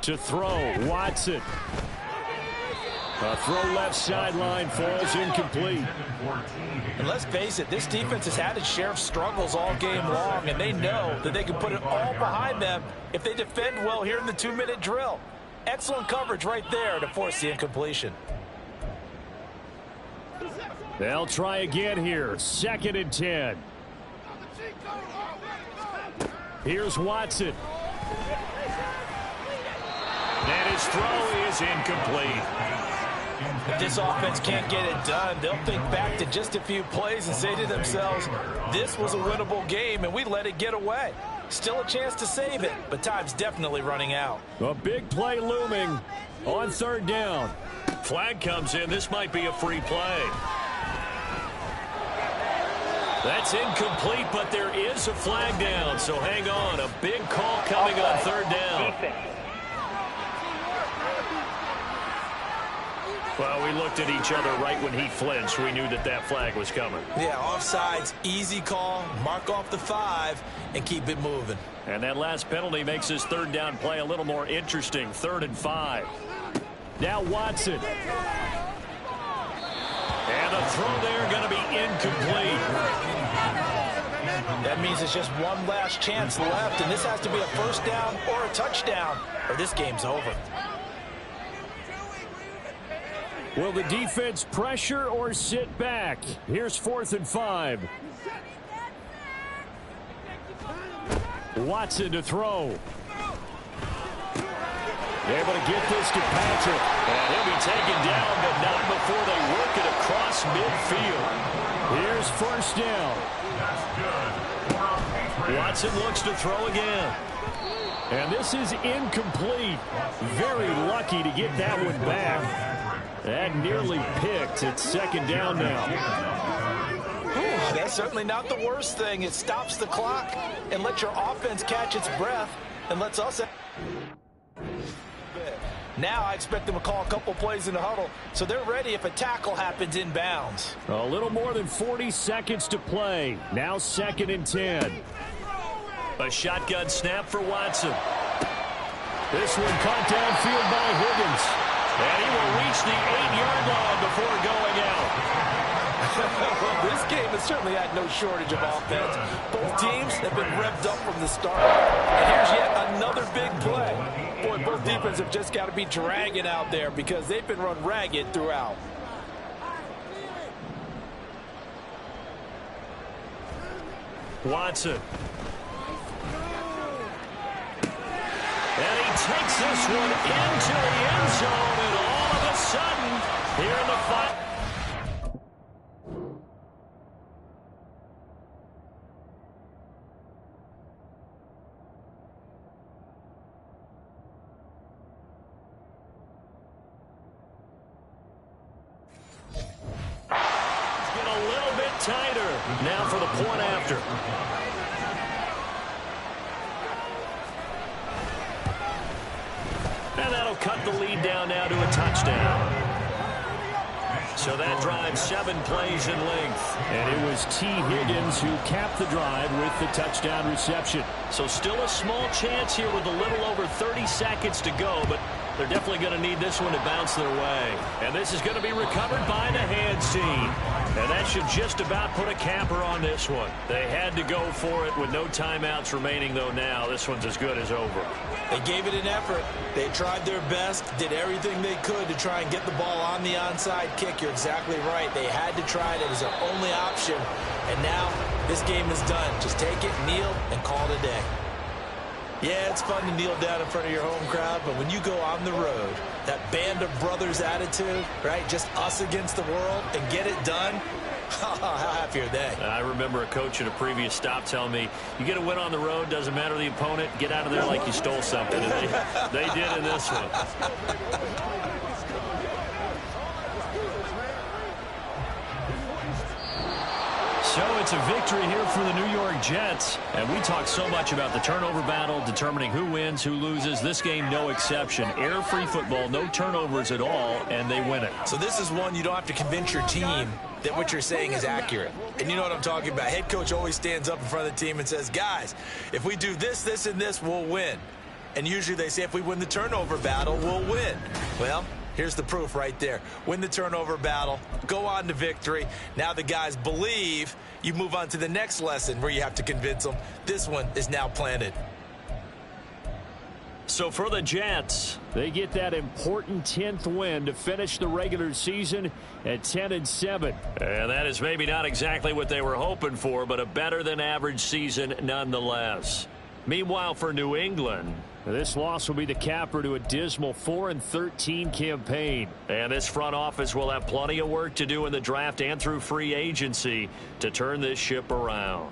To throw, Watson. A throw left sideline falls incomplete. And let's face it, this defense has had its share of struggles all game long, and they know that they can put it all behind them if they defend well here in the 2-minute drill. Excellent coverage right there to force the incompletion. They'll try again here. 2nd and 10. Here's Watson. And his throw is incomplete. If this offense can't get it done, they'll think back to just a few plays and say to themselves, this was a winnable game and we let it get away. Still a chance to save it, but time's definitely running out. A big play looming on 3rd down. Flag comes in. This might be a free play. That's incomplete, but there is a flag down, so hang on. A big call coming on 3rd down. Well, we looked at each other right when he flinched. We knew that that flag was coming. Yeah, offsides, easy call, mark off the 5, and keep it moving. And that last penalty makes his 3rd down play a little more interesting. 3rd and 5. Now Watson. And the throw there going to be incomplete. That means it's just one last chance left, and this has to be a first down or a touchdown, or this game's over. Will the defense pressure or sit back? Here's 4th and 5. Watson to throw. Able to get this to Patrick. And he'll be taken down, but not before they work it across midfield. Here's first down. That's good. Watson looks to throw again. And this is incomplete. Very lucky to get that one back. That nearly picked. It's second down now. That's certainly not the worst thing. It stops the clock and lets your offense catch its breath and lets us. Now I expect them to call a couple plays in the huddle so they're ready if a tackle happens inbounds. A little more than 40 seconds to play. Now 2nd and 10. A shotgun snap for Watson. This one caught downfield by Higgins. And he will reach the 8-yard line before going out. This game has certainly had no shortage of offense. Both teams have been revved up from the start. And here's yet another big play. Boy, both defenses have just got to be dragging out there because they've been run ragged throughout. Watson. And he takes this one into the end zone, and all of a sudden, here in the final. Get a little bit tighter. Now for the point after. And that'll cut the lead down now to a touchdown. So that drive 7 plays in length. And it was T. Higgins who capped the drive with the touchdown reception. So still a small chance here with a little over 30 seconds to go, but they're definitely going to need this one to bounce their way. And this is going to be recovered by the hands team. And that should just about put a capper on this one. They had to go for it with no timeouts remaining, though now. This one's as good as over. They gave it an effort. They tried their best, did everything they could to try and get the ball on the onside kick. You're exactly right. They had to try it. It was their only option. And now this game is done. Just take it, kneel, and call it a day. Yeah, it's fun to kneel down in front of your home crowd, but when you go on the road, that band of brothers attitude, right, just us against the world, and get it done, how happy are they? I remember a coach at a previous stop telling me, you get a win on the road, doesn't matter the opponent, get out of there like you stole something. And they did in this one. So it's a victory here for the New York Jets. And we talk so much about the turnover battle, determining who wins, who loses. This game, no exception. Error-free football, no turnovers at all, and they win it. So this is one you don't have to convince your team that what you're saying is accurate. And you know what I'm talking about. Head coach always stands up in front of the team and says, guys, if we do this, this, and this, we'll win. And usually they say if we win the turnover battle, we'll win. Well, here's the proof right there. Win the turnover battle, go on to victory. Now the guys believe. You move on to the next lesson where you have to convince them. This one is now planted. So for the Jets, they get that important 10th win to finish the regular season at 10-7. And that is maybe not exactly what they were hoping for, but a better than average season nonetheless. Meanwhile, for New England, this loss will be the capper to a dismal 4-13 campaign. And this front office will have plenty of work to do in the draft and through free agency to turn this ship around.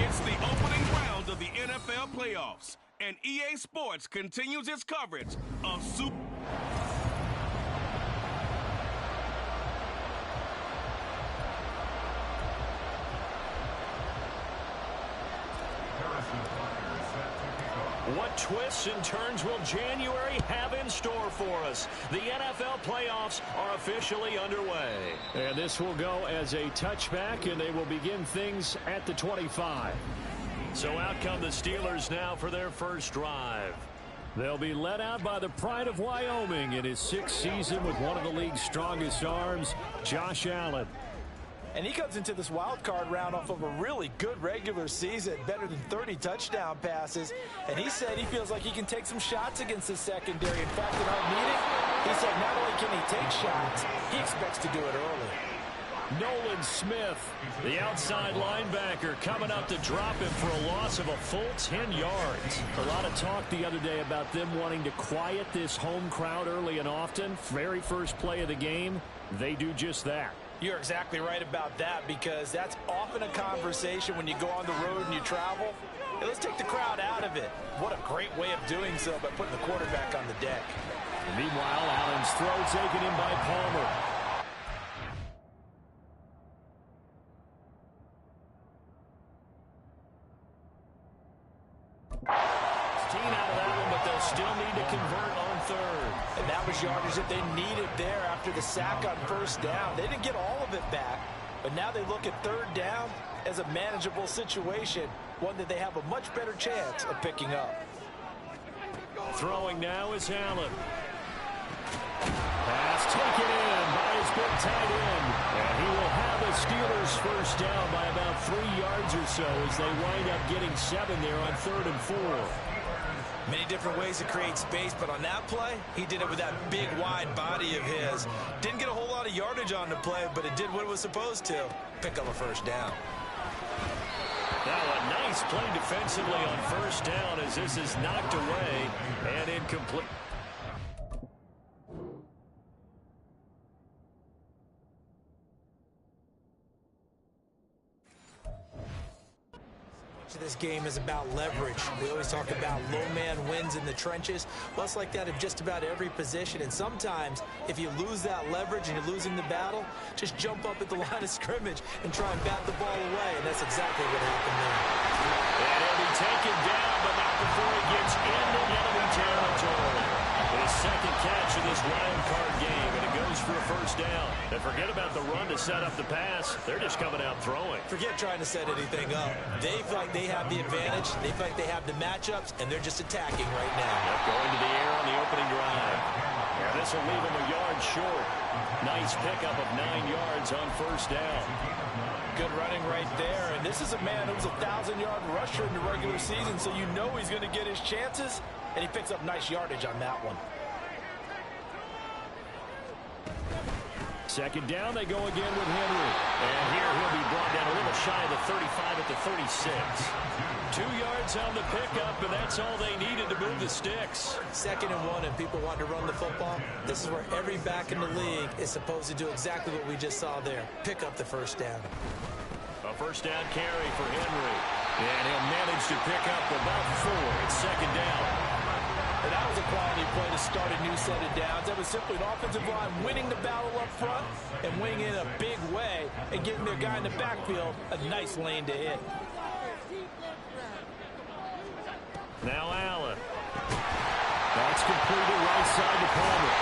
It's the opening round of the NFL playoffs, and EA Sports continues its coverage of Super. What twists and turns will January have in store for us? The NFL playoffs are officially underway. And this will go as a touchback, and they will begin things at the 25. So out come the Steelers now for their first drive. They'll be led out by the pride of Wyoming in his 6th season with one of the league's strongest arms, Josh Allen. And he comes into this wild card round off of a really good regular season, better than 30 touchdown passes. And he said he feels like he can take some shots against the secondary. In fact, in our meeting, he said not only can he take shots, he expects to do it early. Nolan Smith, the outside linebacker, coming up to drop him for a loss of a full 10 yards. A lot of talk the other day about them wanting to quiet this home crowd early and often. Very first play of the game, they do just that. You're exactly right about that, because that's often a conversation when you go on the road and you travel. Hey, let's take the crowd out of it. What a great way of doing so by putting the quarterback on the deck. And meanwhile, Allen's throw taken in by Palmer. establish yardage that they needed there after the sack on first down. They didn't get all of it back, but now they look at third down as a manageable situation, one that they have a much better chance of picking up. Throwing now is Allen. Pass taken in by his big tight end. And he will have a Steelers first down by about 3 yards or so as they wind up getting 7 there on 3rd and 4. Many different ways to create space, but on that play, he did it with that big, wide body of his. Didn't get a whole lot of yardage on the play, but it did what it was supposed to. Pick up a first down. Now a nice play defensively on first down as this is knocked away and incomplete. This game is about leverage. We always talk about low man wins in the trenches. Well, it's like that in just about every position. And sometimes, if you lose that leverage and you're losing the battle, just jump up at the line of scrimmage and try and bat the ball away. And that's exactly what happened there. And he'll be taken down, but not before he gets into enemy territory. His second catch of this wild card game, and it goes for a first down. And forget about the run to set up the pass. They're just coming out throwing. Forget trying to set anything up. They feel like they have the advantage. They feel like they have the matchups, and they're just attacking right now. Yep, going to the air on the opening drive. And this will leave him a yard short. Nice pickup of 9 yards on first down. Good running right there. And this is a man who was a 1,000-yard rusher in the regular season, so you know he's going to get his chances. And he picks up nice yardage on that one. Second down, they go again with Henry. And here he'll be brought down a little shy of the 35 at the 36. 2 yards on the pickup, and that's all they needed to move the sticks. 2nd and 1, and people want to run the football. This is where every back in the league is supposed to do exactly what we just saw there. Pick up the first down. A first down carry for Henry. And he'll manage to pick up about 4. It's 2nd down. And that was a quality play to start a new set of downs. That was simply an offensive line winning the battle up front and winning in a big way and giving their guy in the backfield a nice lane to hit. Now Allen. That's completed right side to Palmer.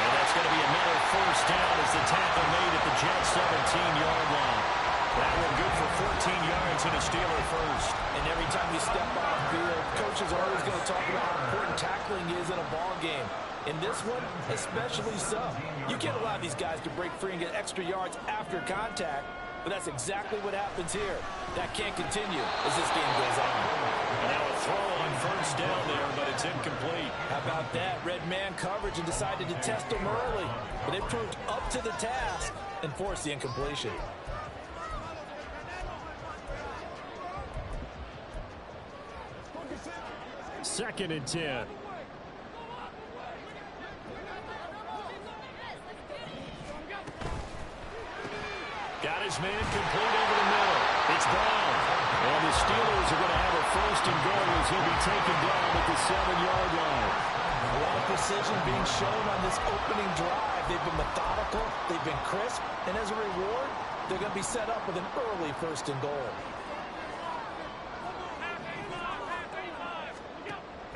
And that's going to be another first down as the tackle made at the Jets' 17-yard line. That one good for 14 yards and a Steeler first. And every time you step on the field, coaches are always going to talk about how important tackling is in a ball game. In this one, especially so. You can't allow these guys to break free and get extra yards after contact, but that's exactly what happens here. That can't continue as this game goes on. Now a throw on first down there, but it's incomplete. How about that? Red man coverage and decided to test them early, but they proved up to the task and forced the incompletion. Second and 10. Got his man complete over the middle. It's Brown. And the Steelers are going to have a first and goal as he'll be taken down at the 7-yard line. A lot of precision being shown on this opening drive. They've been methodical. They've been crisp. And as a reward, they're going to be set up with an early first and goal.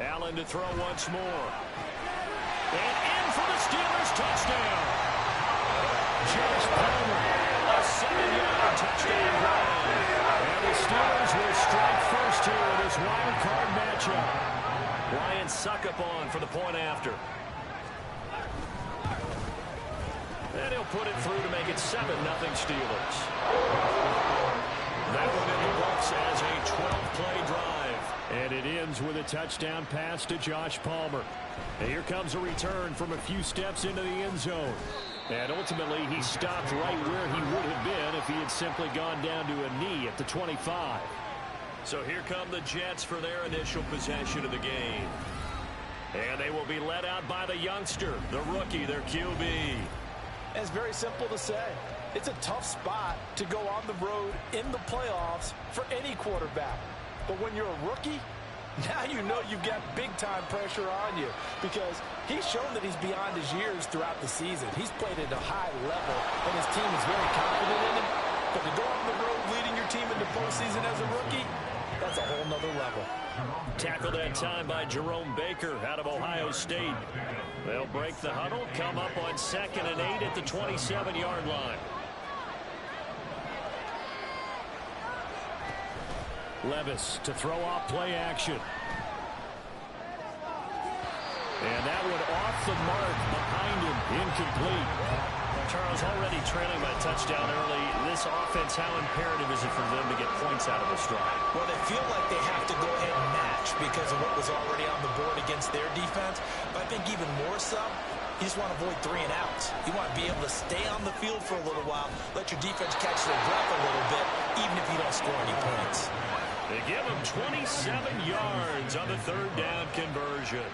Allen to throw once more. And in for the Steelers touchdown. Josh Palmer, a 7-yard touchdown run. And the Steelers will strike first here in this wild card matchup. Ryan Succop for the point after. And he'll put it through to make it 7-0 Steelers. That one in the books as a 12-play drive. And it ends with a touchdown pass to Josh Palmer. And here comes a return from a few steps into the end zone. And ultimately, he stopped right where he would have been if he had simply gone down to a knee at the 25. So here come the Jets for their initial possession of the game. And they will be led out by the youngster, the rookie, their QB. It's very simple to say. It's a tough spot to go on the road in the playoffs for any quarterback. But when you're a rookie, now you know you've got big-time pressure on you because he's shown that he's beyond his years throughout the season. He's played at a high level, and his team is very confident in him. But to go on the road leading your team into postseason as a rookie, that's a whole nother level. Tackled that time by Jerome Baker out of Ohio State. They'll break the huddle, come up on 2nd and 8 at the 27-yard line. Levis to throw off play action. And that one off the mark behind him, incomplete. Charles, already trailing by touchdown early. This offense, how imperative is it for them to get points out of the stride? Well, they feel like they have to go ahead and match because of what was already on the board against their defense. But I think even more so, you just want to avoid 3 and outs. You want to be able to stay on the field for a little while, let your defense catch their breath a little bit, even if you don't score any points. They give him 27 yards on the 3rd down conversion.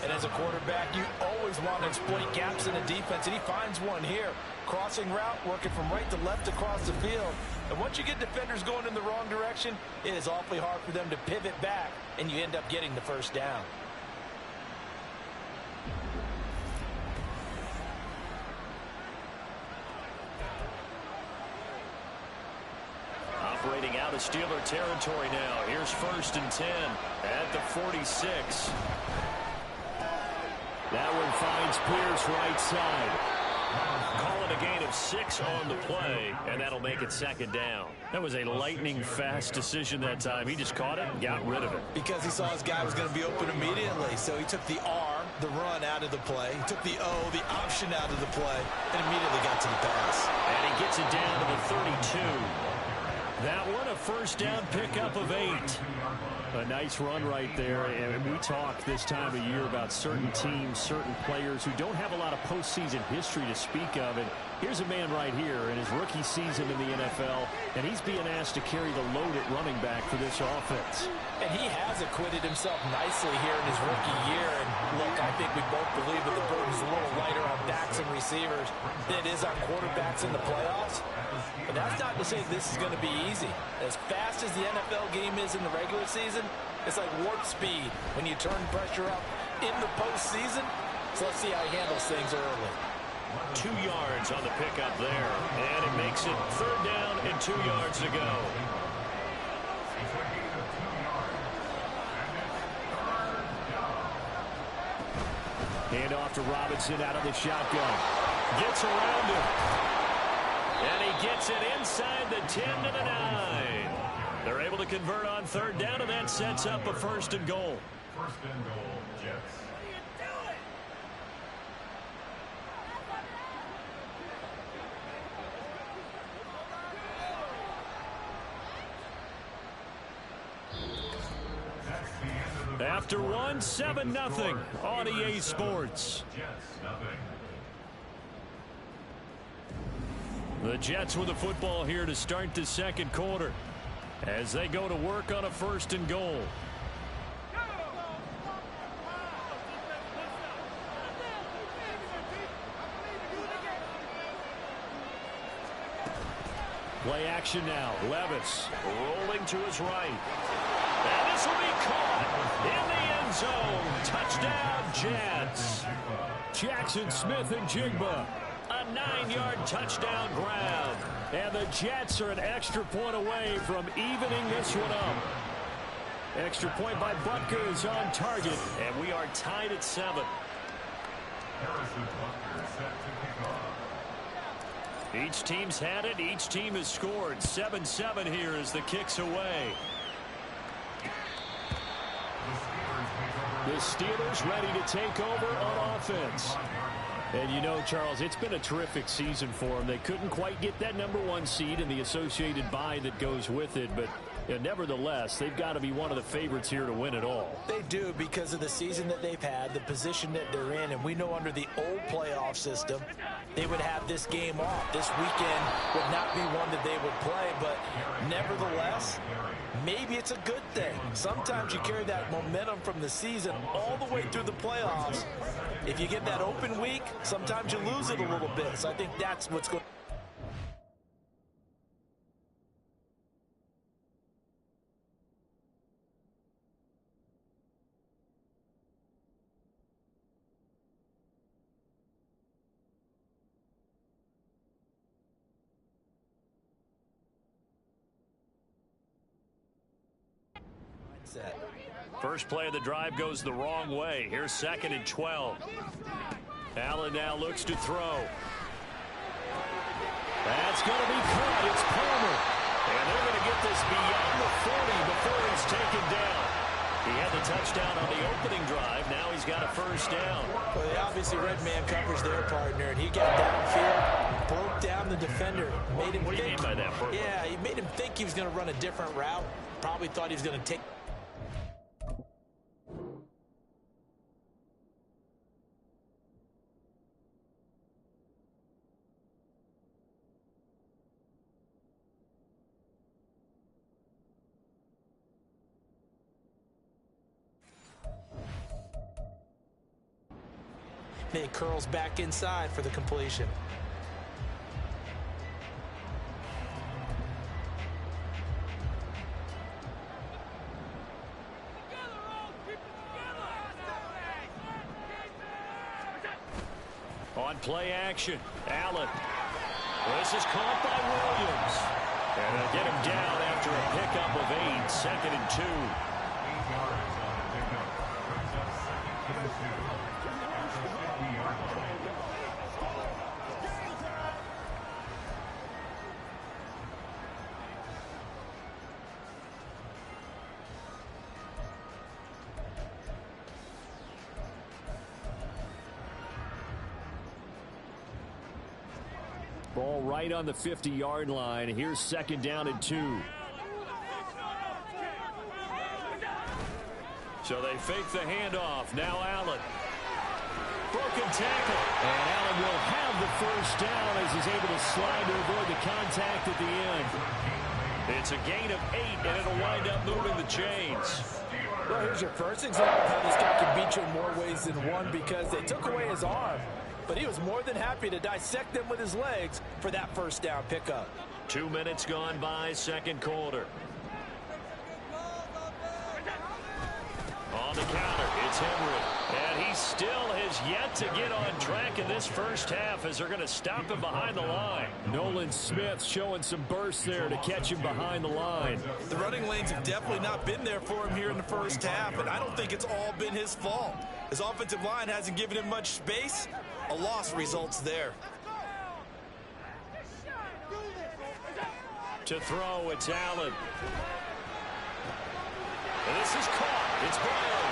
And as a quarterback, you always want to exploit gaps in the defense, and he finds one here. Crossing route, working from right to left across the field. And once you get defenders going in the wrong direction, it is awfully hard for them to pivot back, and you end up getting the 1st down. Operating out of Steeler territory now. Here's 1st and 10 at the 46. That one finds Pierce right side. Calling a gain of 6 on the play, and that'll make it 2nd down. That was a lightning-fast decision that time. He just caught it and got rid of it. Because he saw his guy was going to be open immediately. So he took the R, the run, out of the play. He took the O, the option, out of the play, and immediately got to the pass. And he gets it down to the 32. That one, a 1st down pickup of 8. A nice run right there. And we talk this time of year about certain teams, certain players who don't have a lot of postseason history to speak of. And here's a man right here in his rookie season in the NFL, and he's being asked to carry the load at running back for this offense. And he has acquitted himself nicely here in his rookie year. And look, I think we both believe that the burden's a little lighter on backs and receivers than it is on quarterbacks in the playoffs. But that's not to say this is going to be easy. As fast as the NFL game is in the regular season, it's like warp speed when you turn pressure up in the postseason. So let's see how he handles things early. 2 yards on the pickup there. And it makes it 3rd down and 2 yards to go. Hand off to Robinson out of the shotgun. Gets around him. And he gets it inside the 10 to the 9. They're able to convert on 3rd down, and that sets up a 1st and goal. 1st and goal, Jets. After 1, 7-0 on EA Sports. The Jets with the football here to start the 2nd quarter as they go to work on a 1st and goal. Play action now. Levis rolling to his right. And this will be caught in the end zone. Touchdown, Jets. Jackson Smith and Jigba. A 9-yard touchdown grab. And the Jets are an extra point away from evening this one up. Extra point by Butker is on target. And we are tied at 7. Each team's had it. Each team has scored. 7-7 here as the kick's away. The Steelers ready to take over on offense. And you know, Charles, it's been a terrific season for them. They couldn't quite get that #1 seed and the associated bye that goes with it. But nevertheless, they've got to be one of the favorites here to win it all. They do, because of the season that they've had, the position that they're in. And we know under the old playoff system, they would have this game off. This weekend would not be one that they would play. But nevertheless, maybe it's a good thing. Sometimes you carry that momentum from the season all the way through the playoffs. If you get that open week, sometimes you lose it a little bit. So I think that's what's going to asset. First play of the drive goes the wrong way. Here's 2nd and 12. Allen now looks to throw. That's going to be caught. It's Palmer. And they're going to get this beyond the 40 before he's taken down. He had the touchdown on the opening drive. Now he's got a first down. Well, they obviously read man coverage their partner, and he got downfield, broke down the defender, made him What do you mean by that, Bert? Yeah, he made him think he was going to run a different route. Probably thought he was going to take. Then he curls back inside for the completion. On play action, Allen. This is caught by Williams. And they'll get him down after a pickup of 8, 2nd and 2. 8 yards on the pickup. Brings up 2nd and 2. At the 50-yard line. Ball right on the 50-yard line. Here's 2nd down and 2. So they fake the handoff. Now Allen. Broken tackle. And Allen will have the first down as he's able to slide to avoid the contact at the end. It's a gain of 8, and it'll wind up moving the chains. Well, here's your first example of how this guy can beat you in more ways than one, because they took away his arm, but he was more than happy to dissect them with his legs for that first down pickup. 2 minutes gone by, second quarter. On the counter, it's Henry. And he still has yet to get on track in this first half as they're going to stop him behind the line. Nolan Smith showing some burst there to catch him behind the line. The running lanes have definitely not been there for him here in the first half, and I don't think it's all been his fault. His offensive line hasn't given him much space. A loss results there. To throw, it's Allen. And this is caught. It's Brown.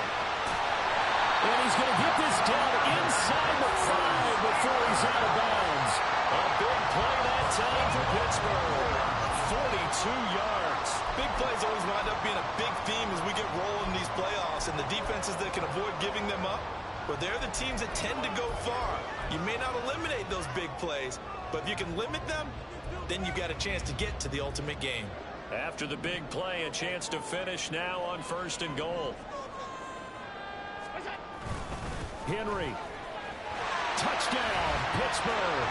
And he's going to get this down inside the 5 before he's out of bounds. A big play that time for Pittsburgh. 42 yards. Big plays always wind up being a big theme as we get rolling in these playoffs, and the defenses that can avoid giving them up, but they're the teams that tend to go far. You may not eliminate those big plays, but if you can limit them, then you got a chance to get to the ultimate game. After the big play, a chance to finish now on 1st and goal. Henry. Touchdown, Pittsburgh.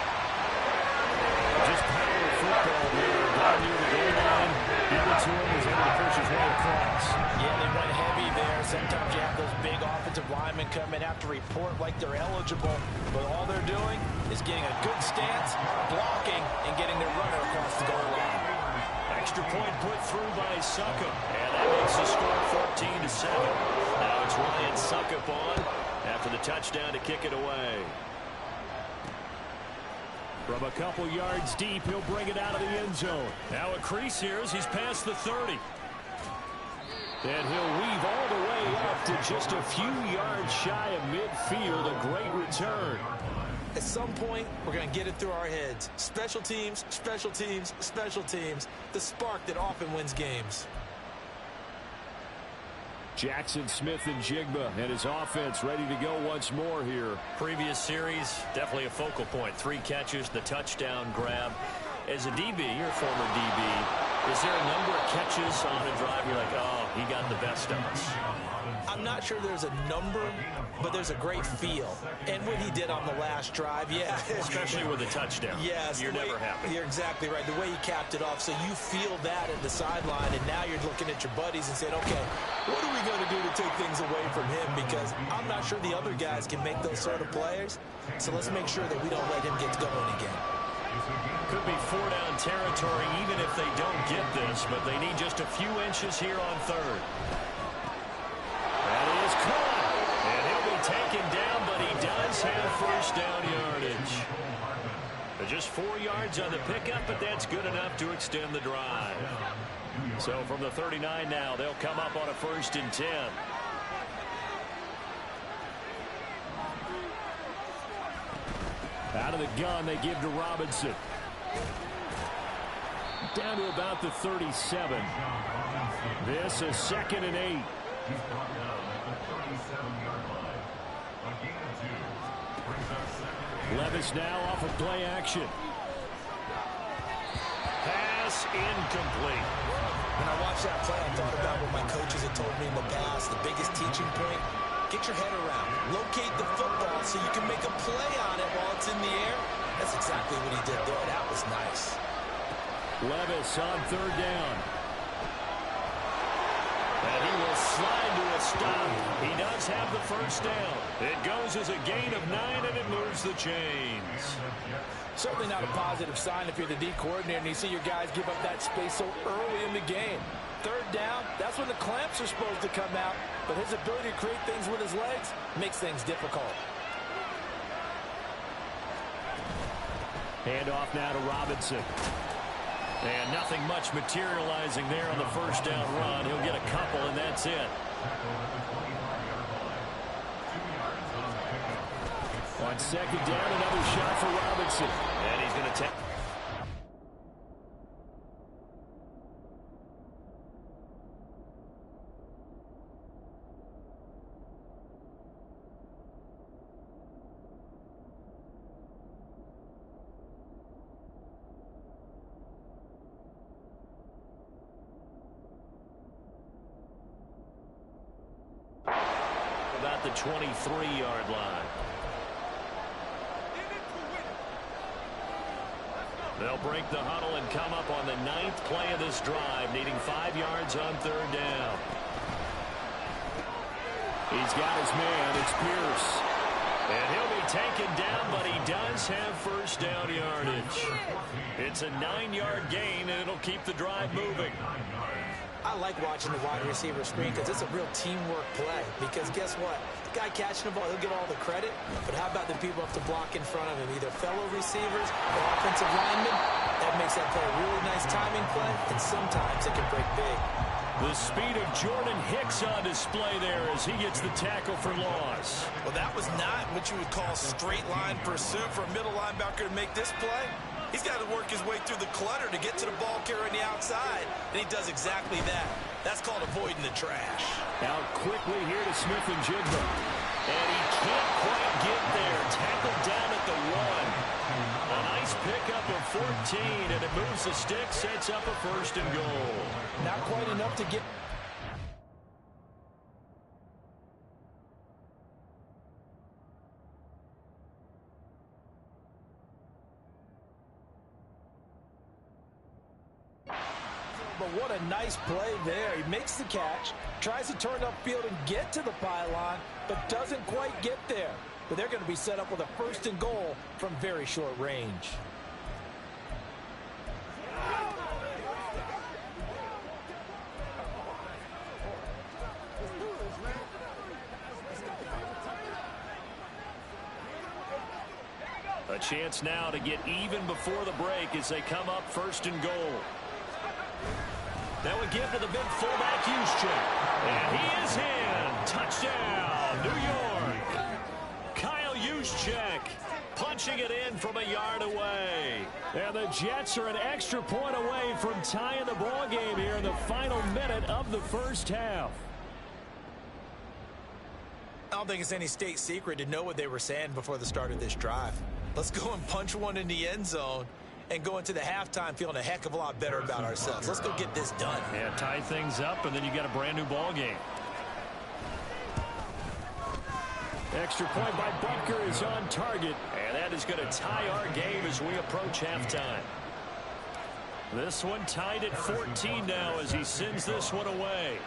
Just power football here. Down near the goal line. Give it to him. He's able to push his way across. Yeah, they went heavy there. Sometimes you have those big offensive linemen come in, have to report like they're eligible, but all they're doing is getting a good stance, blocking, and getting their runner across the goal line. Extra point put through by Suckup, and that makes the score 14-7. Now it's Ryan Suckup on after the touchdown to kick it away. From a couple yards deep, he'll bring it out of the end zone. Now a crease here as he's past the 30. And he'll weave all the way up to just a few yards shy of midfield. A great return. At some point, we're going to get it through our heads. Special teams, special teams, special teams. The spark that often wins games. Jackson Smith and Jigba and his offense ready to go once more here. Previous series, definitely a focal point. 3 catches, the touchdown grab. As a DB, you're a former DB, is there a number of catches on a drive you're like, oh, he got the best of us? I'm not sure there's a number, but there's a great feel. And what he did on the last drive, yeah. Especially with a touchdown. Yes. You're never happy. You're exactly right. The way he capped it off, so you feel that at the sideline, and now you're looking at your buddies and saying, okay, what are we going to do to take things away from him? Because I'm not sure the other guys can make those sort of players, so let's make sure that we don't let him get going again. Could be 4-down territory even if they don't get this, but they need just a few inches here on 3rd. does have first down yardage. Just 4 yards on the pickup, but that's good enough to extend the drive. So from the 39 now, they'll come up on a 1st and 10. Out of the gun, they give to Robinson. Down to about the 37. This is 2nd and 8. He's brought down at the 37-yard line. A gain of 2 brings up 2nd and 8. Levis now off of play action. Pass incomplete. When I watched that play, I thought about what my coaches had told me in the past. The biggest teaching point, get your head around. Locate the football so you can make a play on it while it's in the air. That's exactly what he did there. That was nice. Levis on 3rd down. And he will slide to a stop. He does have the 1st down. It goes as a gain of 9, and it moves the chains. Certainly not a positive sign if you're the D coordinator and you see your guys give up that space so early in the game. 3rd down, that's when the clamps are supposed to come out, but his ability to create things with his legs makes things difficult. Handoff now to Robinson. And nothing much materializing there on the 1st down run. He'll get a couple, and that's it. On 2nd down, another shot for Robinson. And he's going to take... about the 23-yard line. They'll break the huddle and come up on the 9th play of this drive, needing 5 yards on 3rd down. He's got his man. It's Pierce. And he'll be taken down, but he does have 1st down yardage. It's a 9-yard gain, and it'll keep the drive moving. I like watching the wide receiver screen because it's a real teamwork play. Because guess what? The guy catching the ball, he'll get all the credit. But how about the people have to block in front of him, either fellow receivers or offensive linemen? That makes that play a really nice timing play, and sometimes it can break big. The speed of Jordan Hicks on display there as he gets the tackle for loss. Well, that was not what you would call straight line pursuit for a middle linebacker to make this play. He's got to work his way through the clutter to get to the ball carrier on the outside, and he does exactly that. That's called avoiding the trash. Out quickly here to Smith and Jigba. And he can't quite get there. Tackled down at the 1. A nice pickup of 14, and it moves the stick, sets up a 1st and goal. Not quite enough to get... But what a nice play there. He makes the catch, tries to turn upfield and get to the pylon, but doesn't quite get there. But they're going to be set up with a 1st and goal from very short range. A chance now to get even before the break as they come up 1st and goal. That would give to the big fullback Juszczyk. And he is in. Touchdown, New York. Kyle Juszczyk punching it in from a yard away. And the Jets are an extra point away from tying the ball game here in the final minute of the 1st half. I don't think it's any state secret to know what they were saying before the start of this drive. Let's go and punch one in the end zone and go into the halftime feeling a heck of a lot better about ourselves. Let's go get this done. Yeah, tie things up, and then you got a brand new ball game. Extra point by Butker is on target. And that is going to tie our game as we approach halftime. This one tied at 14 now as he sends this one away.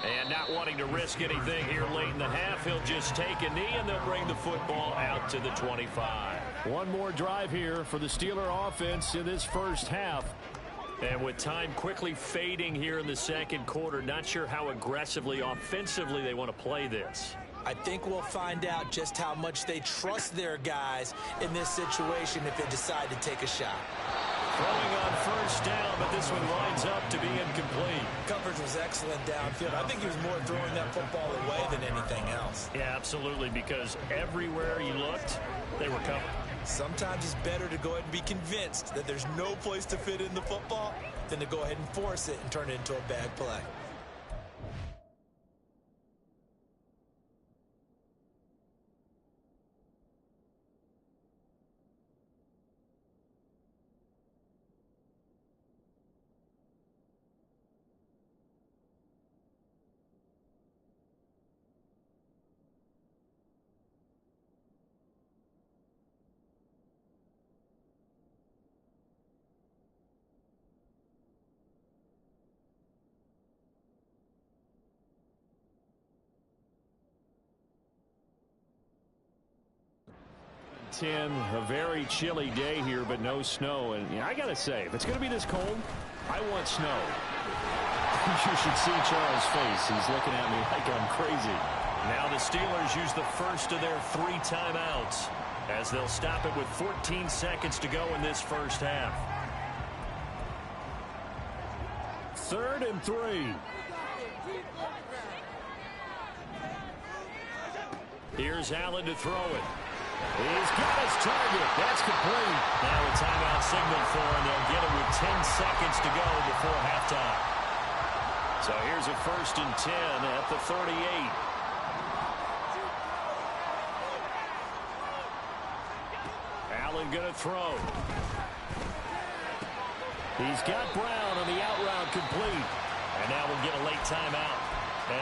And not wanting to risk anything here late in the half, he'll just take a knee, and they'll bring the football out to the 25. One more drive here for the Steeler offense in this 1st half. And with time quickly fading here in the 2nd quarter, not sure how aggressively, offensively they want to play this. I think we'll find out just how much they trust their guys in this situation if they decide to take a shot. Throwing on first down, but this one lines up to be incomplete. Coverage was excellent downfield. I think he was more throwing that football away than anything else. Yeah, absolutely, because everywhere he looked, they were covered. Sometimes it's better to go ahead and be convinced that there's no place to fit in the football than to go ahead and force it and turn it into a bad play. A very chilly day here, but no snow. And I got to say, if it's going to be this cold, I want snow. You should see Charles' face. He's looking at me like I'm crazy. Now the Steelers use the first of their 3 timeouts as they'll stop it with 14 seconds to go in this first half. 3rd and 3. Here's Allen to throw it. He's got his target. That's complete. Now a timeout signal for, and they'll get it with 10 seconds to go before halftime. So here's a 1st and 10 at the 38. Allen going to throw. He's got Brown on the out route complete. And now we'll get a late timeout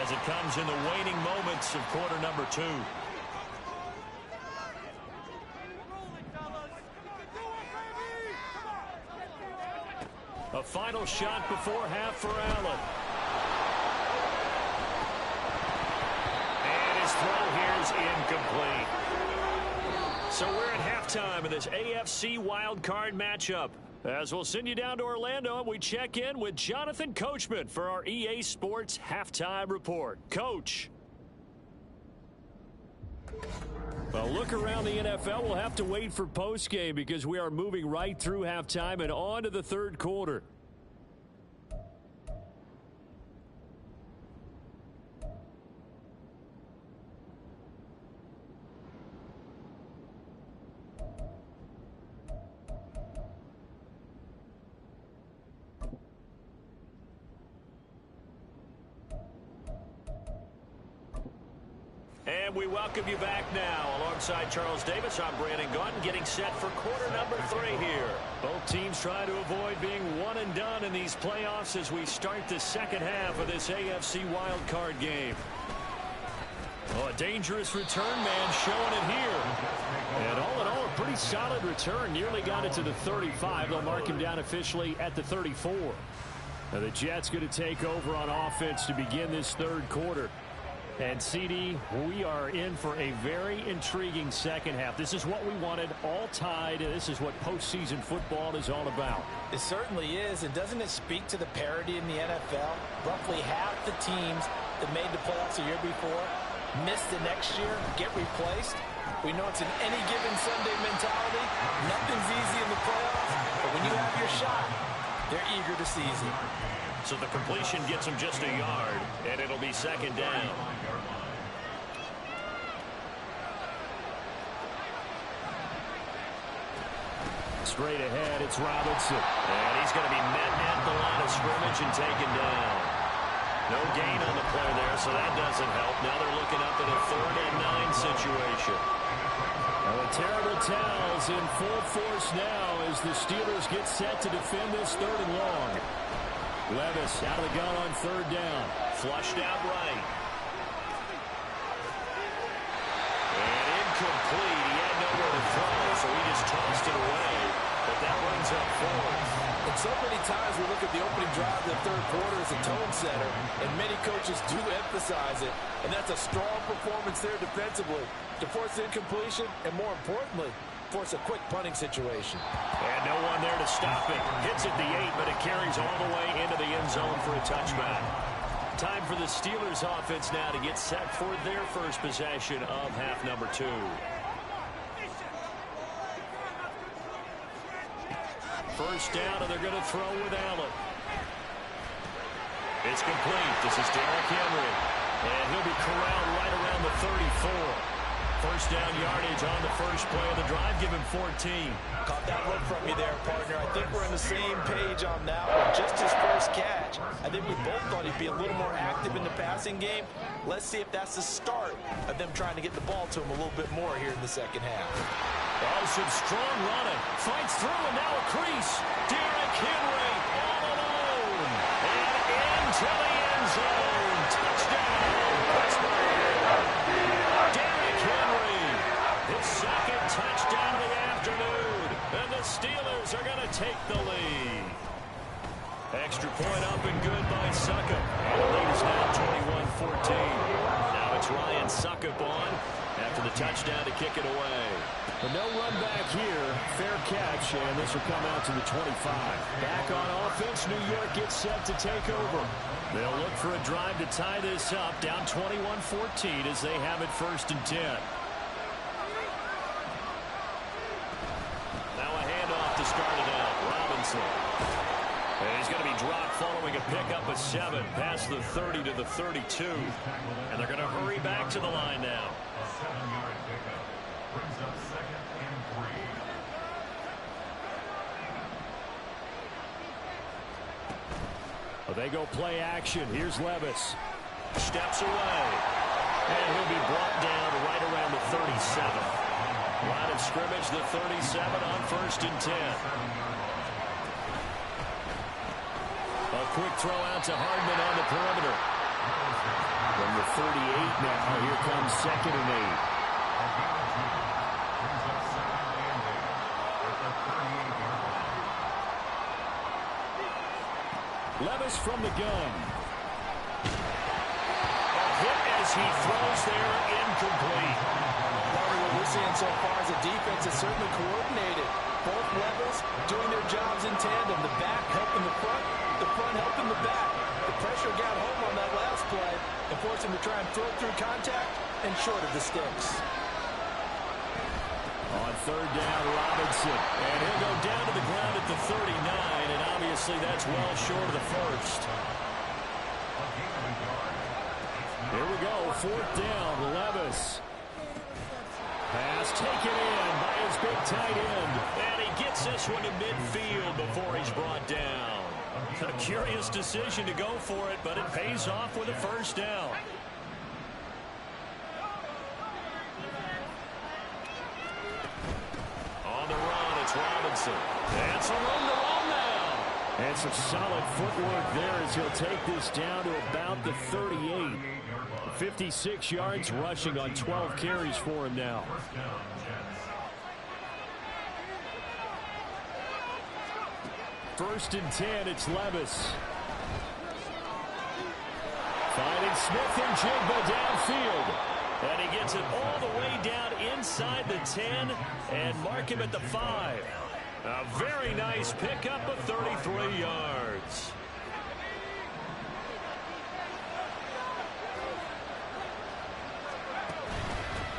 as it comes in the waning moments of quarter number 2. A final shot before half for Allen. And his throw here is incomplete. So we're at halftime of this AFC wildcard matchup. As we'll send you down to Orlando, and we check in with Jonathan Coachman for our EA Sports Halftime Report. Coach. Well, look around the NFL. We'll have to wait for postgame because we are moving right through halftime and on to the 3rd quarter. And we welcome you back now. Alongside Charles Davis, I'm Brandon Gaudin, getting set for quarter number 3 here. Both teams try to avoid being one and done in these playoffs as we start the second half of this AFC wildcard game. Oh, a dangerous return man showing it here. And all in all, a pretty solid return. Nearly got it to the 35. They'll mark him down officially at the 34. Now the Jets going to take over on offense to begin this 3rd quarter. And, CD, we are in for a very intriguing second half. This is what we wanted, all tied. This is what postseason football is all about. It certainly is, and doesn't it speak to the parity in the NFL? Roughly half the teams that made the playoffs a year before miss the next year, get replaced. We know it's an any given Sunday mentality. Nothing's easy in the playoffs, but when you have your shot, they're eager to seize it. So the completion gets him just a yard, and it'll be 2nd down. Straight ahead, it's Robinson. And he's going to be met at the line of scrimmage and taken down. No gain on the play there, so that doesn't help. Now they're looking up at a 3rd and 9 situation. Now the terrible towels in full force now as the Steelers get set to defend this 3rd and long. Levis out of the gun on 3rd down. Flushed out right. And incomplete. He had nowhere to throw, so he just tossed it away. But that runs up 4th. And so many times we look at the opening drive of the 3rd quarter as a tone setter, and many coaches do emphasize it. And that's a strong performance there defensively to force incompletion and, more importantly, force a quick punting situation. And no one there to stop it. Hits at the 8, but it carries all the way into the end zone for a touchback. Time for the Steelers offense now to get set for their first possession of half number 2. First down, and they're going to throw with Allen. It's complete. This is Derrick Henry. And he'll be corralled right around the 34. First down yardage on the first play of the drive. Give him 14. Caught that look from you there, partner. I think we're on the same page on that one. Just his first catch. I think we both thought he'd be a little more active in the passing game. Let's see if that's the start of them trying to get the ball to him a little bit more here in the second half. Oh, some strong running. Fights through, and now a crease. Derrick Henry all alone. And into the end zone. Touchdown, Pittsburgh. Derrick Henry, his second touchdown of the afternoon. And the Steelers are going to take the lead. Extra point up and good by Succop. And the lead is now 21-14. Now it's Ryan Succop on after the touchdown to kick it away. But no run back here. Fair catch, and this will come out to the 25. Back on offense, New York gets set to take over. They'll look for a drive to tie this up, down 21-14 as they have it 1st and 10. Now a handoff to start it out. Robinson. And he's going to be dropped following a pickup of 7 past the 30 to the 32. And they're going to hurry back to the line now. A 7-yard pickup brings up 2nd and 3. Well, they go play action. Here's Levis. Steps away. And he'll be brought down right around the 37. Line of scrimmage, the 37 on 1st and 10. A quick throw out to Hardman on the perimeter. From the 38 now, here comes 2nd and 8. Levis from the gun. A hit as he throws there, incomplete. What we're seeing so far is a defense that's certainly coordinated. Both levels doing their jobs in tandem. The back helping the front helping the back. The pressure got home on that last play and forced him to try and throw through contact and short of the sticks. On 3rd down, Robinson. And he'll go down to the ground at the 39, and obviously that's well short of the first. Here we go, 4th down, Levis. Pass taken in by his big tight end. And he gets this one to midfield before he's brought down. A curious decision to go for it, but it pays off with a 1st down. On the run, it's Robinson. And some room to run now. And some solid footwork there as he'll take this down to about the 38. 56 yards rushing on 12 carries for him now. 1st and 10, it's Levis. Finding Smith and Jigba downfield. And he gets it all the way down inside the 10 and mark him at the 5. A very nice pickup of 33 yards.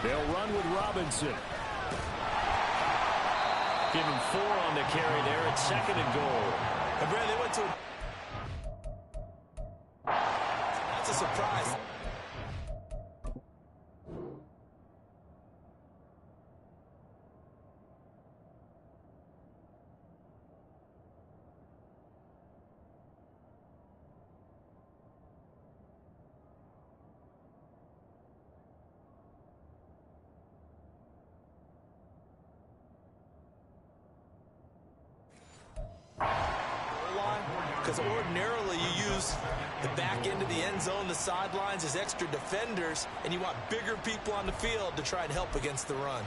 They'll run with Robinson. Give him 4 on the carry there at 2nd and goal. And Brad, they went to that's a surprise. Because ordinarily you use the back end of the end zone, the sidelines as extra defenders, and you want bigger people on the field to try and help against the run.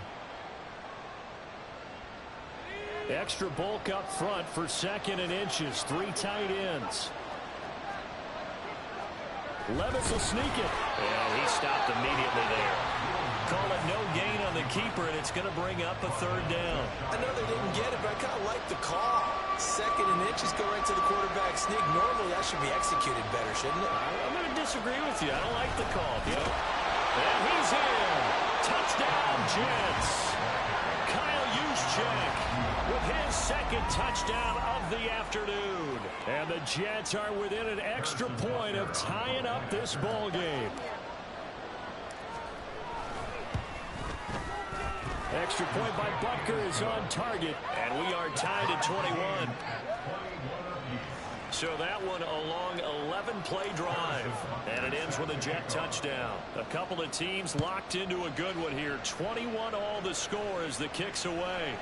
Extra bulk up front for 2nd and inches. 3 tight ends. Levis will sneak it. And he stopped immediately there. Call it no gain on the keeper, and it's going to bring up a third down. I know they didn't get it, but I kind of like the call. Second and inches, go right to the quarterback sneak. Normally, that should be executed better, shouldn't it? I'm going to disagree with you. I don't like the call. And he's in. Touchdown, Jets. Kyle Juszczyk with his second touchdown of the afternoon. And the Jets are within an extra point of tying up this ball game. Extra point by Butker is on target, and we are tied at 21. So that one a long 11-play drive, and it ends with a Jet touchdown. A couple of teams locked into a good one here. 21 all the score as the kick's away.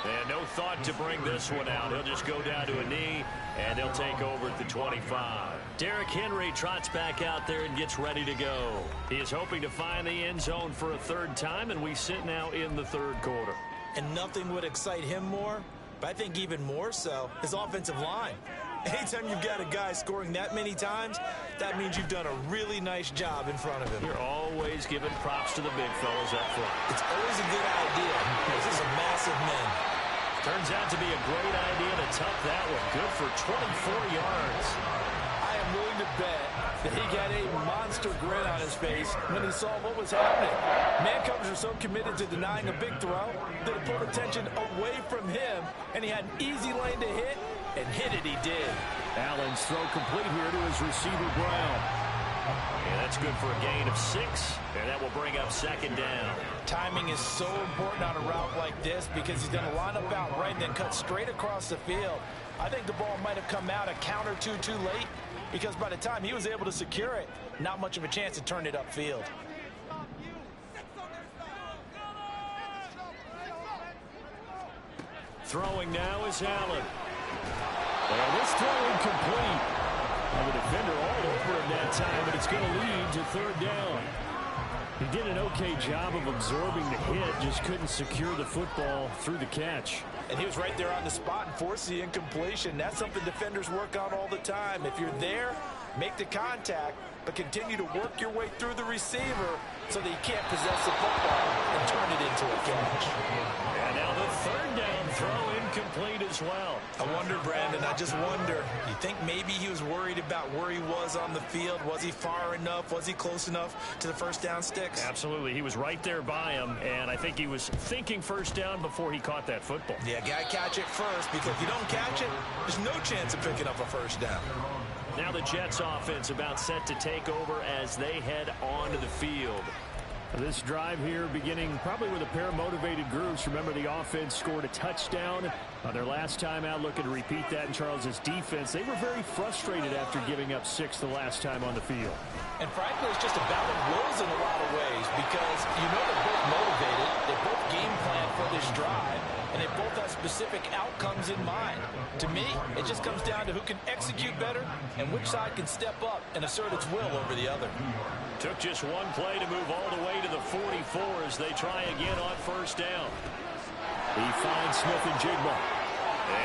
And no thought to bring this one out. He'll just go down to a knee, and they'll take over at the 25. Derrick Henry trots back out there and gets ready to go. He is hoping to find the end zone for a third time, and we sit now in the third quarter. And nothing would excite him more, but I think even more so, his offensive line. Anytime you've got a guy scoring that many times, that means you've done a really nice job in front of him. You're always giving props to the big fellas up front. It's always a good idea. Those are some massive men. Turns out to be a great idea to tuck that one. Good for 24 yards. I am willing to bet that he got a monster grin on his face when he saw what was happening. Man-covers are so committed to denying a big throw that it pulled attention away from him, and he had an easy lane to hit, and hit it he did. Allen's throw complete here to his receiver, Brown. And that's good for a gain of 6, and that will bring up second down. Timing is so important on a route like this because he's going to line up out right and then cut straight across the field. I think the ball might have come out a count or two too late because by the time he was able to secure it, not much of a chance to turn it upfield. Throwing now is Allen. And this throw incomplete. And the defender all over him that time, but it's going to lead to third down. He did an okay job of absorbing the hit, just couldn't secure the football through the catch. And he was right there on the spot and forced the incompletion. That's something defenders work on all the time. If you're there, make the contact, but continue to work your way through the receiver so that he can't possess the football and turn it into a catch. And now the third down throw incomplete as well. I wonder, Brandon, I just wonder, you think maybe he was worried about where he was on the field? Was he far enough? Was he close enough to the first down sticks? Absolutely. He was right there by him, and I think he was thinking first down before he caught that football. Yeah, got to catch it first, because if you don't catch it, there's no chance of picking up a first down. Now the Jets offense about set to take over as they head onto the field. This drive here beginning probably with a pair of motivated groups. Remember, the offense scored a touchdown their last time out. Looking to repeat that in Charles's defense. They were very frustrated after giving up 6 the last time on the field. And frankly, it's just a battle of wills in a lot of ways because you know they're both motivated. They both game plan for this drive, and they both have specific outcomes in mind. To me, it just comes down to who can execute better and which side can step up and assert its will over the other. Took just one play to move all the way to the 44 as they try again on first down. He finds Smith and Jigba.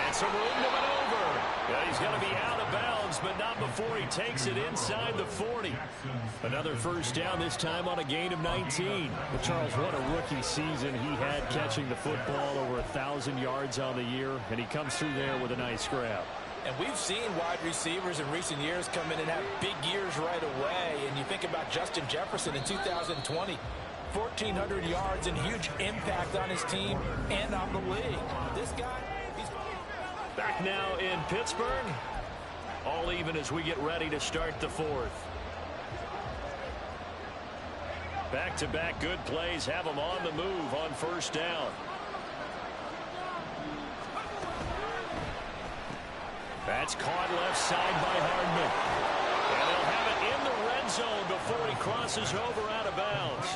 And some room to maneuver. Yeah, he's going to be out of bounds, but not before he takes it inside the 40. Another first down, this time on a gain of 19. But Charles, what a rookie season he had catching the football, over 1,000 yards on the year, and he comes through there with a nice grab. And we've seen wide receivers in recent years come in and have big years right away. And you think about Justin Jefferson in 2020, 1,400 yards and huge impact on his team and on the league. This guy, he's back now in Pittsburgh. All even as we get ready to start the fourth. Back-to-back good plays have them on the move on first down. That's caught left side by Hardman. And they'll have it in the red zone before he crosses over out of bounds.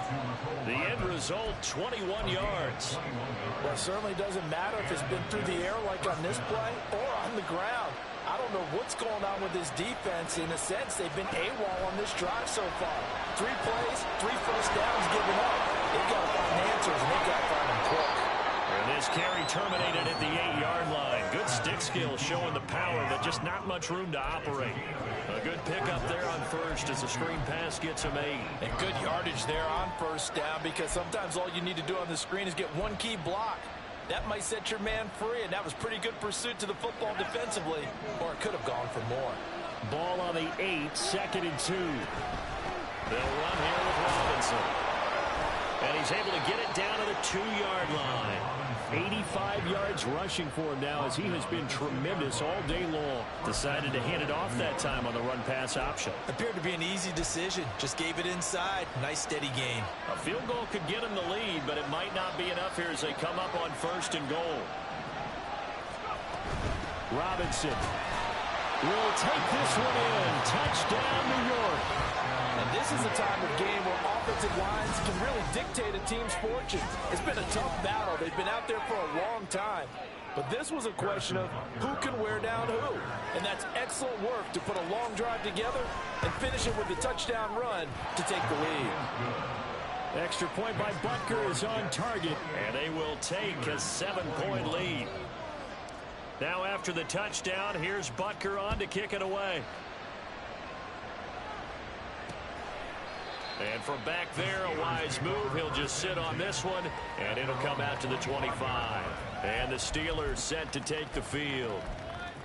The end result, 21 yards. Well, it certainly doesn't matter if it's been through the air like on this play or on the ground. I don't know what's going on with this defense. In a sense, they've been AWOL on this drive so far. 3 plays, 3 first downs given up. They've got to find answers, and they've got to find them quick. And this carry terminated at the 8-yard line. Good stick skill showing the power, but just not much room to operate. A good pickup there on first as the screen pass gets him 8. And good yardage there on first down, because sometimes all you need to do on the screen is get one key block. That might set your man free, and that was pretty good pursuit to the football defensively, or it could have gone for more. Ball on the 8, 2nd and 2. They'll run here with Robinson. And he's able to get it down to the 2-yard line. 85 yards rushing for him now, as he has been tremendous all day long. Decided to hand it off that time on the run-pass option. Appeared to be an easy decision. Just gave it inside. Nice steady gain. A field goal could get him the lead, but it might not be enough here as they come up on 1st and goal. Robinson will take this one in. Touchdown, New York. And this is a time of game where offensive lines can really dictate a team's fortunes. It's been a tough battle. They've been out there for a long time. But this was a question of who can wear down who. And that's excellent work to put a long drive together and finish it with a touchdown run to take the lead. Extra point by Butker is on target, and they will take a 7-point lead. Now after the touchdown, here's Butker on to kick it away. And from back there, a wise move. He'll just sit on this one, and it'll come out to the 25. And the Steelers set to take the field.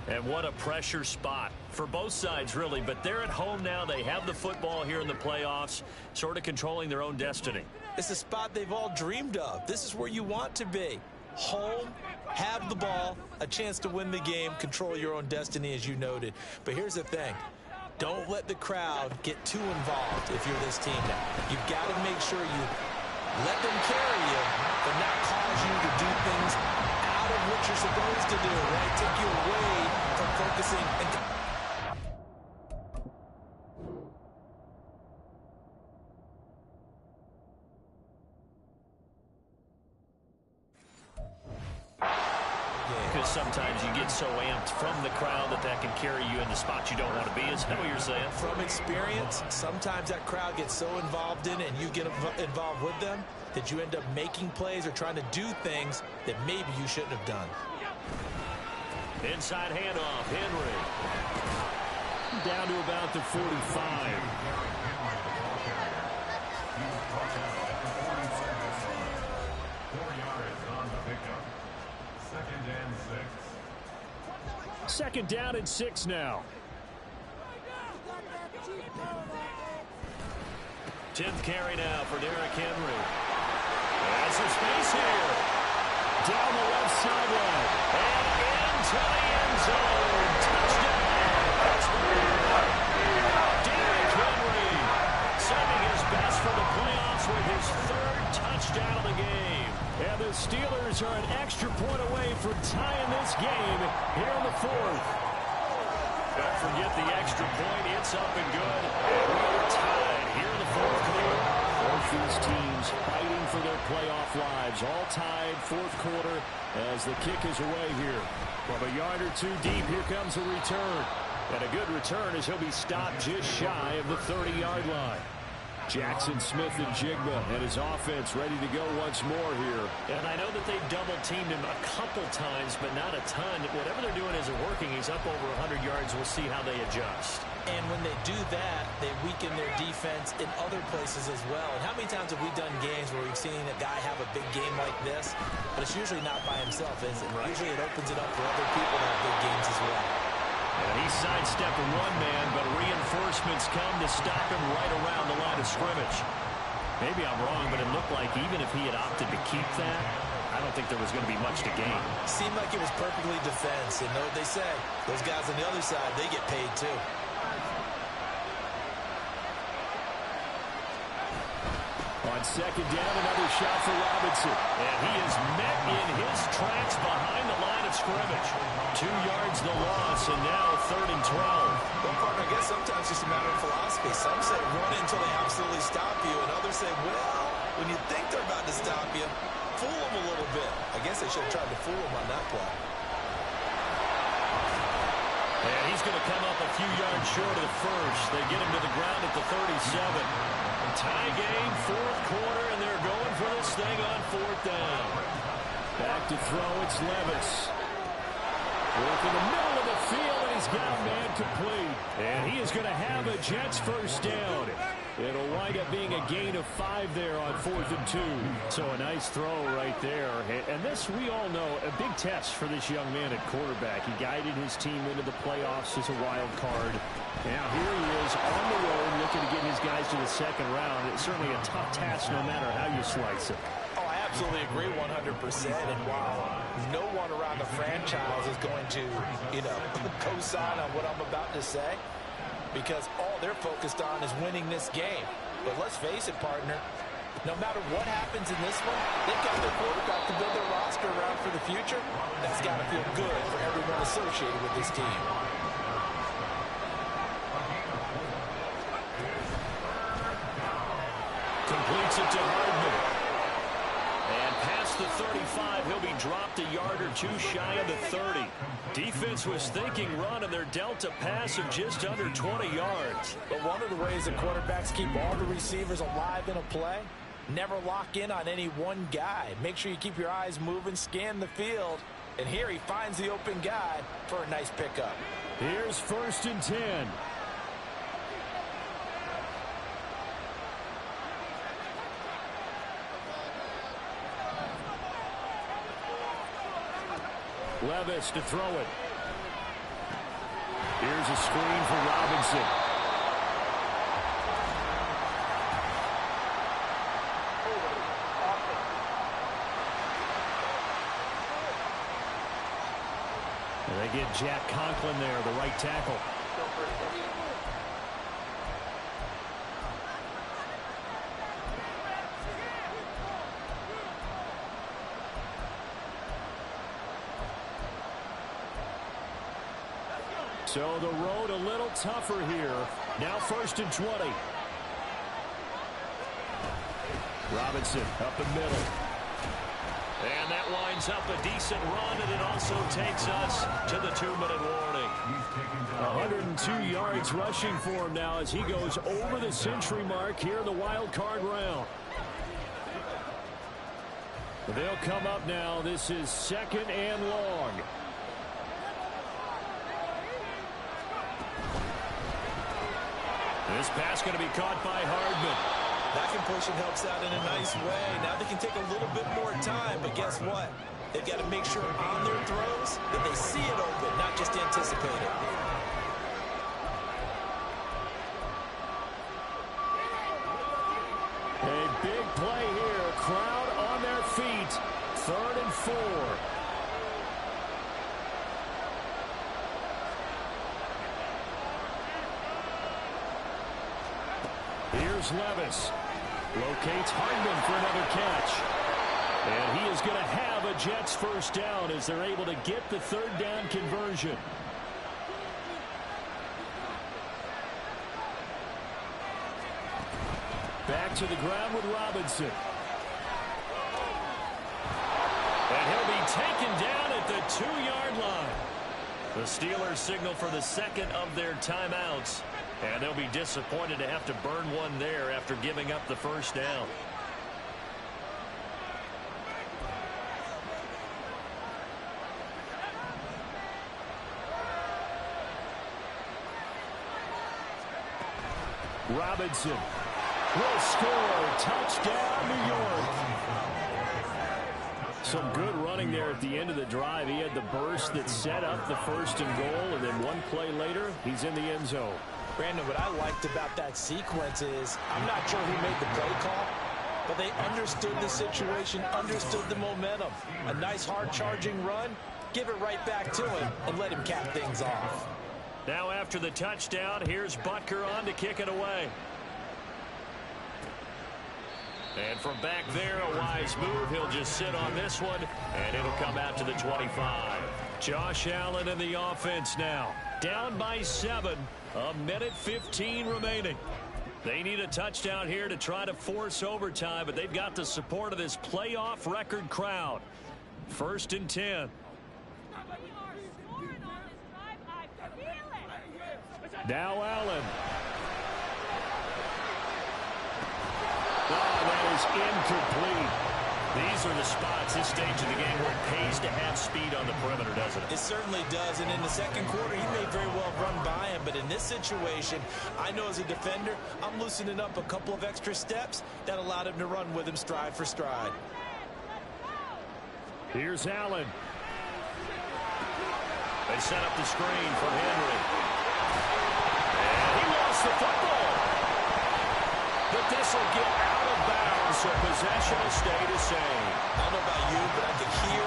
And what a pressure spot for both sides, really. But they're at home now. They have the football here in the playoffs, sort of controlling their own destiny. It's a spot they've all dreamed of. This is where you want to be. Home, have the ball, a chance to win the game, control your own destiny, as you noted. But here's the thing. Don't let the crowd get too involved if you're this team now. You've got to make sure you let them carry you, but not cause you to do things out of what you're supposed to do, right? Take you away from focusing and sometimes you get so amped from the crowd that can carry you into spots you don't want to be. Is that what you're saying? From experience, sometimes that crowd gets so involved in it and you get involved with them that you end up making plays or trying to do things that maybe you shouldn't have done. Inside handoff, Henry. Down to about the 45. Second down and 6 now. 10th carry now for Derrick Henry. That's some space here. Down the left sideline. And into the end zone. Touchdown. Derrick Henry sending his best for the playoffs with his 3rd touchdown of the game. And the Steelers are an extra point away from tying this game here in the 4th. Don't forget the extra point. It's up and good. We're tied here in the 4th quarter. Both these teams fighting for their playoff lives. All tied 4th quarter as the kick is away here. From a yard or two deep, here comes a return. And a good return as he'll be stopped just shy of the 30-yard line. Jackson Smith and Jigba and his offense ready to go once more here. And I know that they double-teamed him a couple times, but not a ton. Whatever they're doing isn't working. He's up over 100 yards. We'll see how they adjust. And when they do that, they weaken their defense in other places as well. And how many times have we done games where we've seen a guy have a big game like this? But it's usually not by himself, is it? Right. Usually it opens it up for other people to have big games as well. And he's sidestepping one man, but reinforcements come to stop him right around the line of scrimmage. Maybe I'm wrong, but it looked like even if he had opted to keep that, I don't think there was going to be much to gain. Seemed like it was perfectly defense. And know what they say? Those guys on the other side, they get paid too. On second down, another shot for Robinson. And he is met in his tracks behind the line of scrimmage. 2 yards the loss, and now 3rd and 12. Well, partner, I guess sometimes it's just a matter of philosophy. Some say run until they absolutely stop you, and others say, well, when you think they're about to stop you, fool them a little bit. I guess they should have tried to fool them on that play. And he's going to come up a few yards short of the first. They get him to the ground at the 37. Tie game, 4th quarter, and they're going for this thing on 4th down. Back to throw, it's Levis. Work in the middle of the field, and he's got a man complete. And he is going to have a Jets first down. It'll wind up being a gain of 5 there on 4th and 2. So a nice throw right there. And this, we all know, a big test for this young man at quarterback. He guided his team into the playoffs as a wild card. Now here he is on the road looking to get his guys to the second round. It's certainly a tough task no matter how you slice it. Oh, I absolutely agree 100%. And while no one around the franchise is going to, co-sign on what I'm about to say, because all they're focused on is winning this game. But let's face it, partner, no matter what happens in this one, they've got their quarterback to build their roster around for the future. That's got to feel good for everyone associated with this team. Completes it to Hardman. And past the 35, he'll be dropped a yard or two shy of the 30. Defense was thinking run, and they're dealt a pass of just under 20 yards. But one of the ways that quarterbacks keep all the receivers alive in a play, never lock in on any one guy. Make sure you keep your eyes moving, scan the field. And here he finds the open guy for a nice pickup. Here's 1st and 10. Levis to throw it. Here's a screen for Robinson. And they get Jack Conklin there, the right tackle. So the road a little tougher here. Now 1st and 20. Robinson up the middle. And that winds up a decent run, and it also takes us to the 2-minute warning. 102 yards rushing for him now as he goes over the century mark here in the wild card round. They'll come up now. This is 2nd and long. This pass going to be caught by Hardman. That completion helps out in a nice way. Now they can take a little bit more time, but guess what? They've got to make sure on their throws that they see it open, not just anticipate it. A big play here. Crowd on their feet. 3rd and 4. Here's Levis. Locates Hardman for another catch. And he is going to have a Jets first down as they're able to get the 3rd down conversion. Back to the ground with Robinson. And he'll be taken down at the 2-yard line. The Steelers signal for the 2nd of their timeouts. And they'll be disappointed to have to burn one there after giving up the first down. Robinson will score. Touchdown, New York. Some good running there at the end of the drive. He had the burst that set up the 1st and goal, and then one play later, he's in the end zone. Brandon, what I liked about that sequence is I'm not sure who made the play call, but they understood the situation, understood the momentum. A nice hard-charging run, give it right back to him, and let him cap things off. Now after the touchdown, here's Butker on to kick it away. And from back there, a wise move. He'll just sit on this one, and it'll come out to the 25. Josh Allen in the offense now. Down by 7. 1:15 remaining. They need a touchdown here to try to force overtime, but they've got the support of this playoff record crowd. 1st and 10. Now Allen. Oh, that is incomplete. These are the spots, this stage of the game, where it pays to have speed on the perimeter, doesn't it? It certainly does, and in the second quarter, he may very well run by him, but in this situation, I know as a defender, I'm loosening up a couple of extra steps that allowed him to run with him stride for stride. Here's Allen. They set up the screen for Henry. And he lost the football. But this will get out of bounds, so possession will stay the same. I don't know about you, but I can hear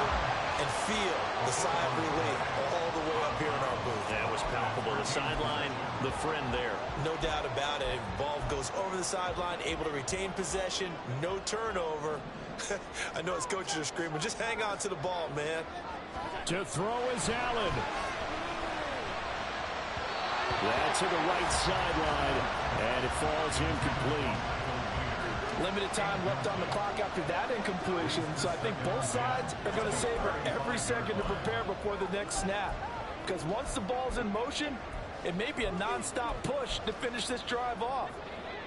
and feel the sigh of relief all the way up here in our booth. That was palpable. The sideline, the friend there. No doubt about it. Ball goes over the sideline, able to retain possession, no turnover. I know his coaches are screaming, just hang on to the ball, man. To throw is Allen. That's to the right sideline, and it falls incomplete. Limited time left on the clock after that incompletion, so I think both sides are going to savor every second to prepare before the next snap. Because once the ball's in motion, it may be a non-stop push to finish this drive off.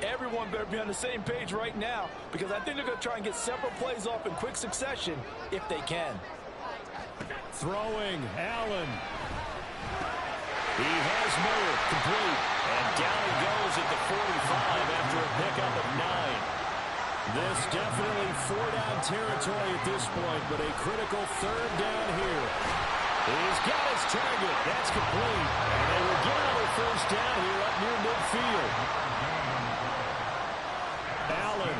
Everyone better be on the same page right now, because I think they're going to try and get several plays off in quick succession if they can. Throwing, Allen. He has Miller complete. And down he goes at the 45 after a pickup of 9. This definitely four-down territory at this point, but a critical third down here. He's got his target. That's complete. And they will get another first down here up near midfield. Allen.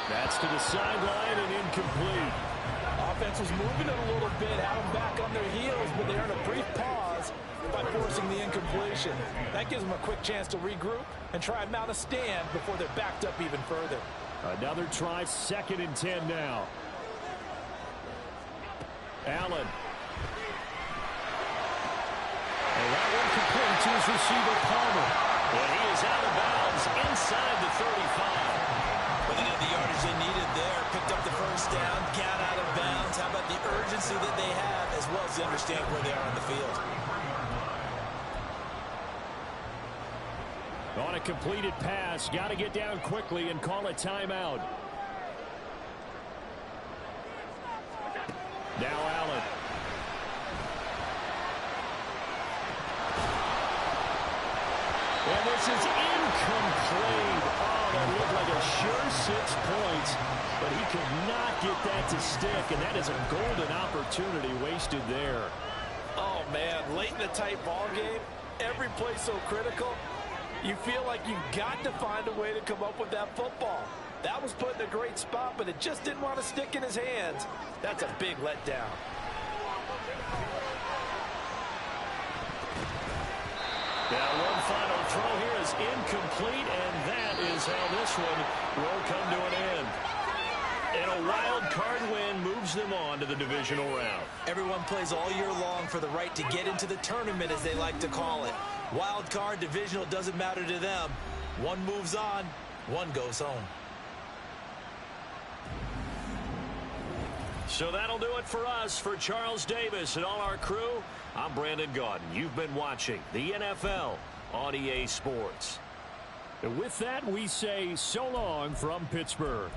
That's to the sideline and incomplete. Offense was moving it a little bit, had them back on their heels, but they earned a brief pause by forcing the incompletion. That gives them a quick chance to regroup and try and mount a stand before they're backed up even further. Another try, 2nd and 10 now. Allen. And that one complete to his receiver, Palmer. And he is out of bounds inside the 35. Well, they got the yardage they needed there, picked up the first down, got out of bounds. How about the urgency that they have, as well as they understand where they are on the field? On a completed pass, got to get down quickly and call a timeout. Now Allen. And this is incomplete. Oh, that looked like a sure 6 points, but he could not get that to stick, and that is a golden opportunity wasted there. Oh, man, late in a tight ball game, every play so critical, you feel like you've got to find a way to come up with that football. That was put in a great spot, but it just didn't want to stick in his hands. That's a big letdown. Now one final throw here is incomplete, and that is how this one will come to an end. And a wild card win moves them on to the divisional round. Everyone plays all year long for the right to get into the tournament, as they like to call it. Wild card, divisional, doesn't matter to them. One moves on, one goes home. So that'll do it for us. For Charles Davis and all our crew, I'm Brandon Gaudin. You've been watching the NFL on EA Sports. And with that, we say so long from Pittsburgh.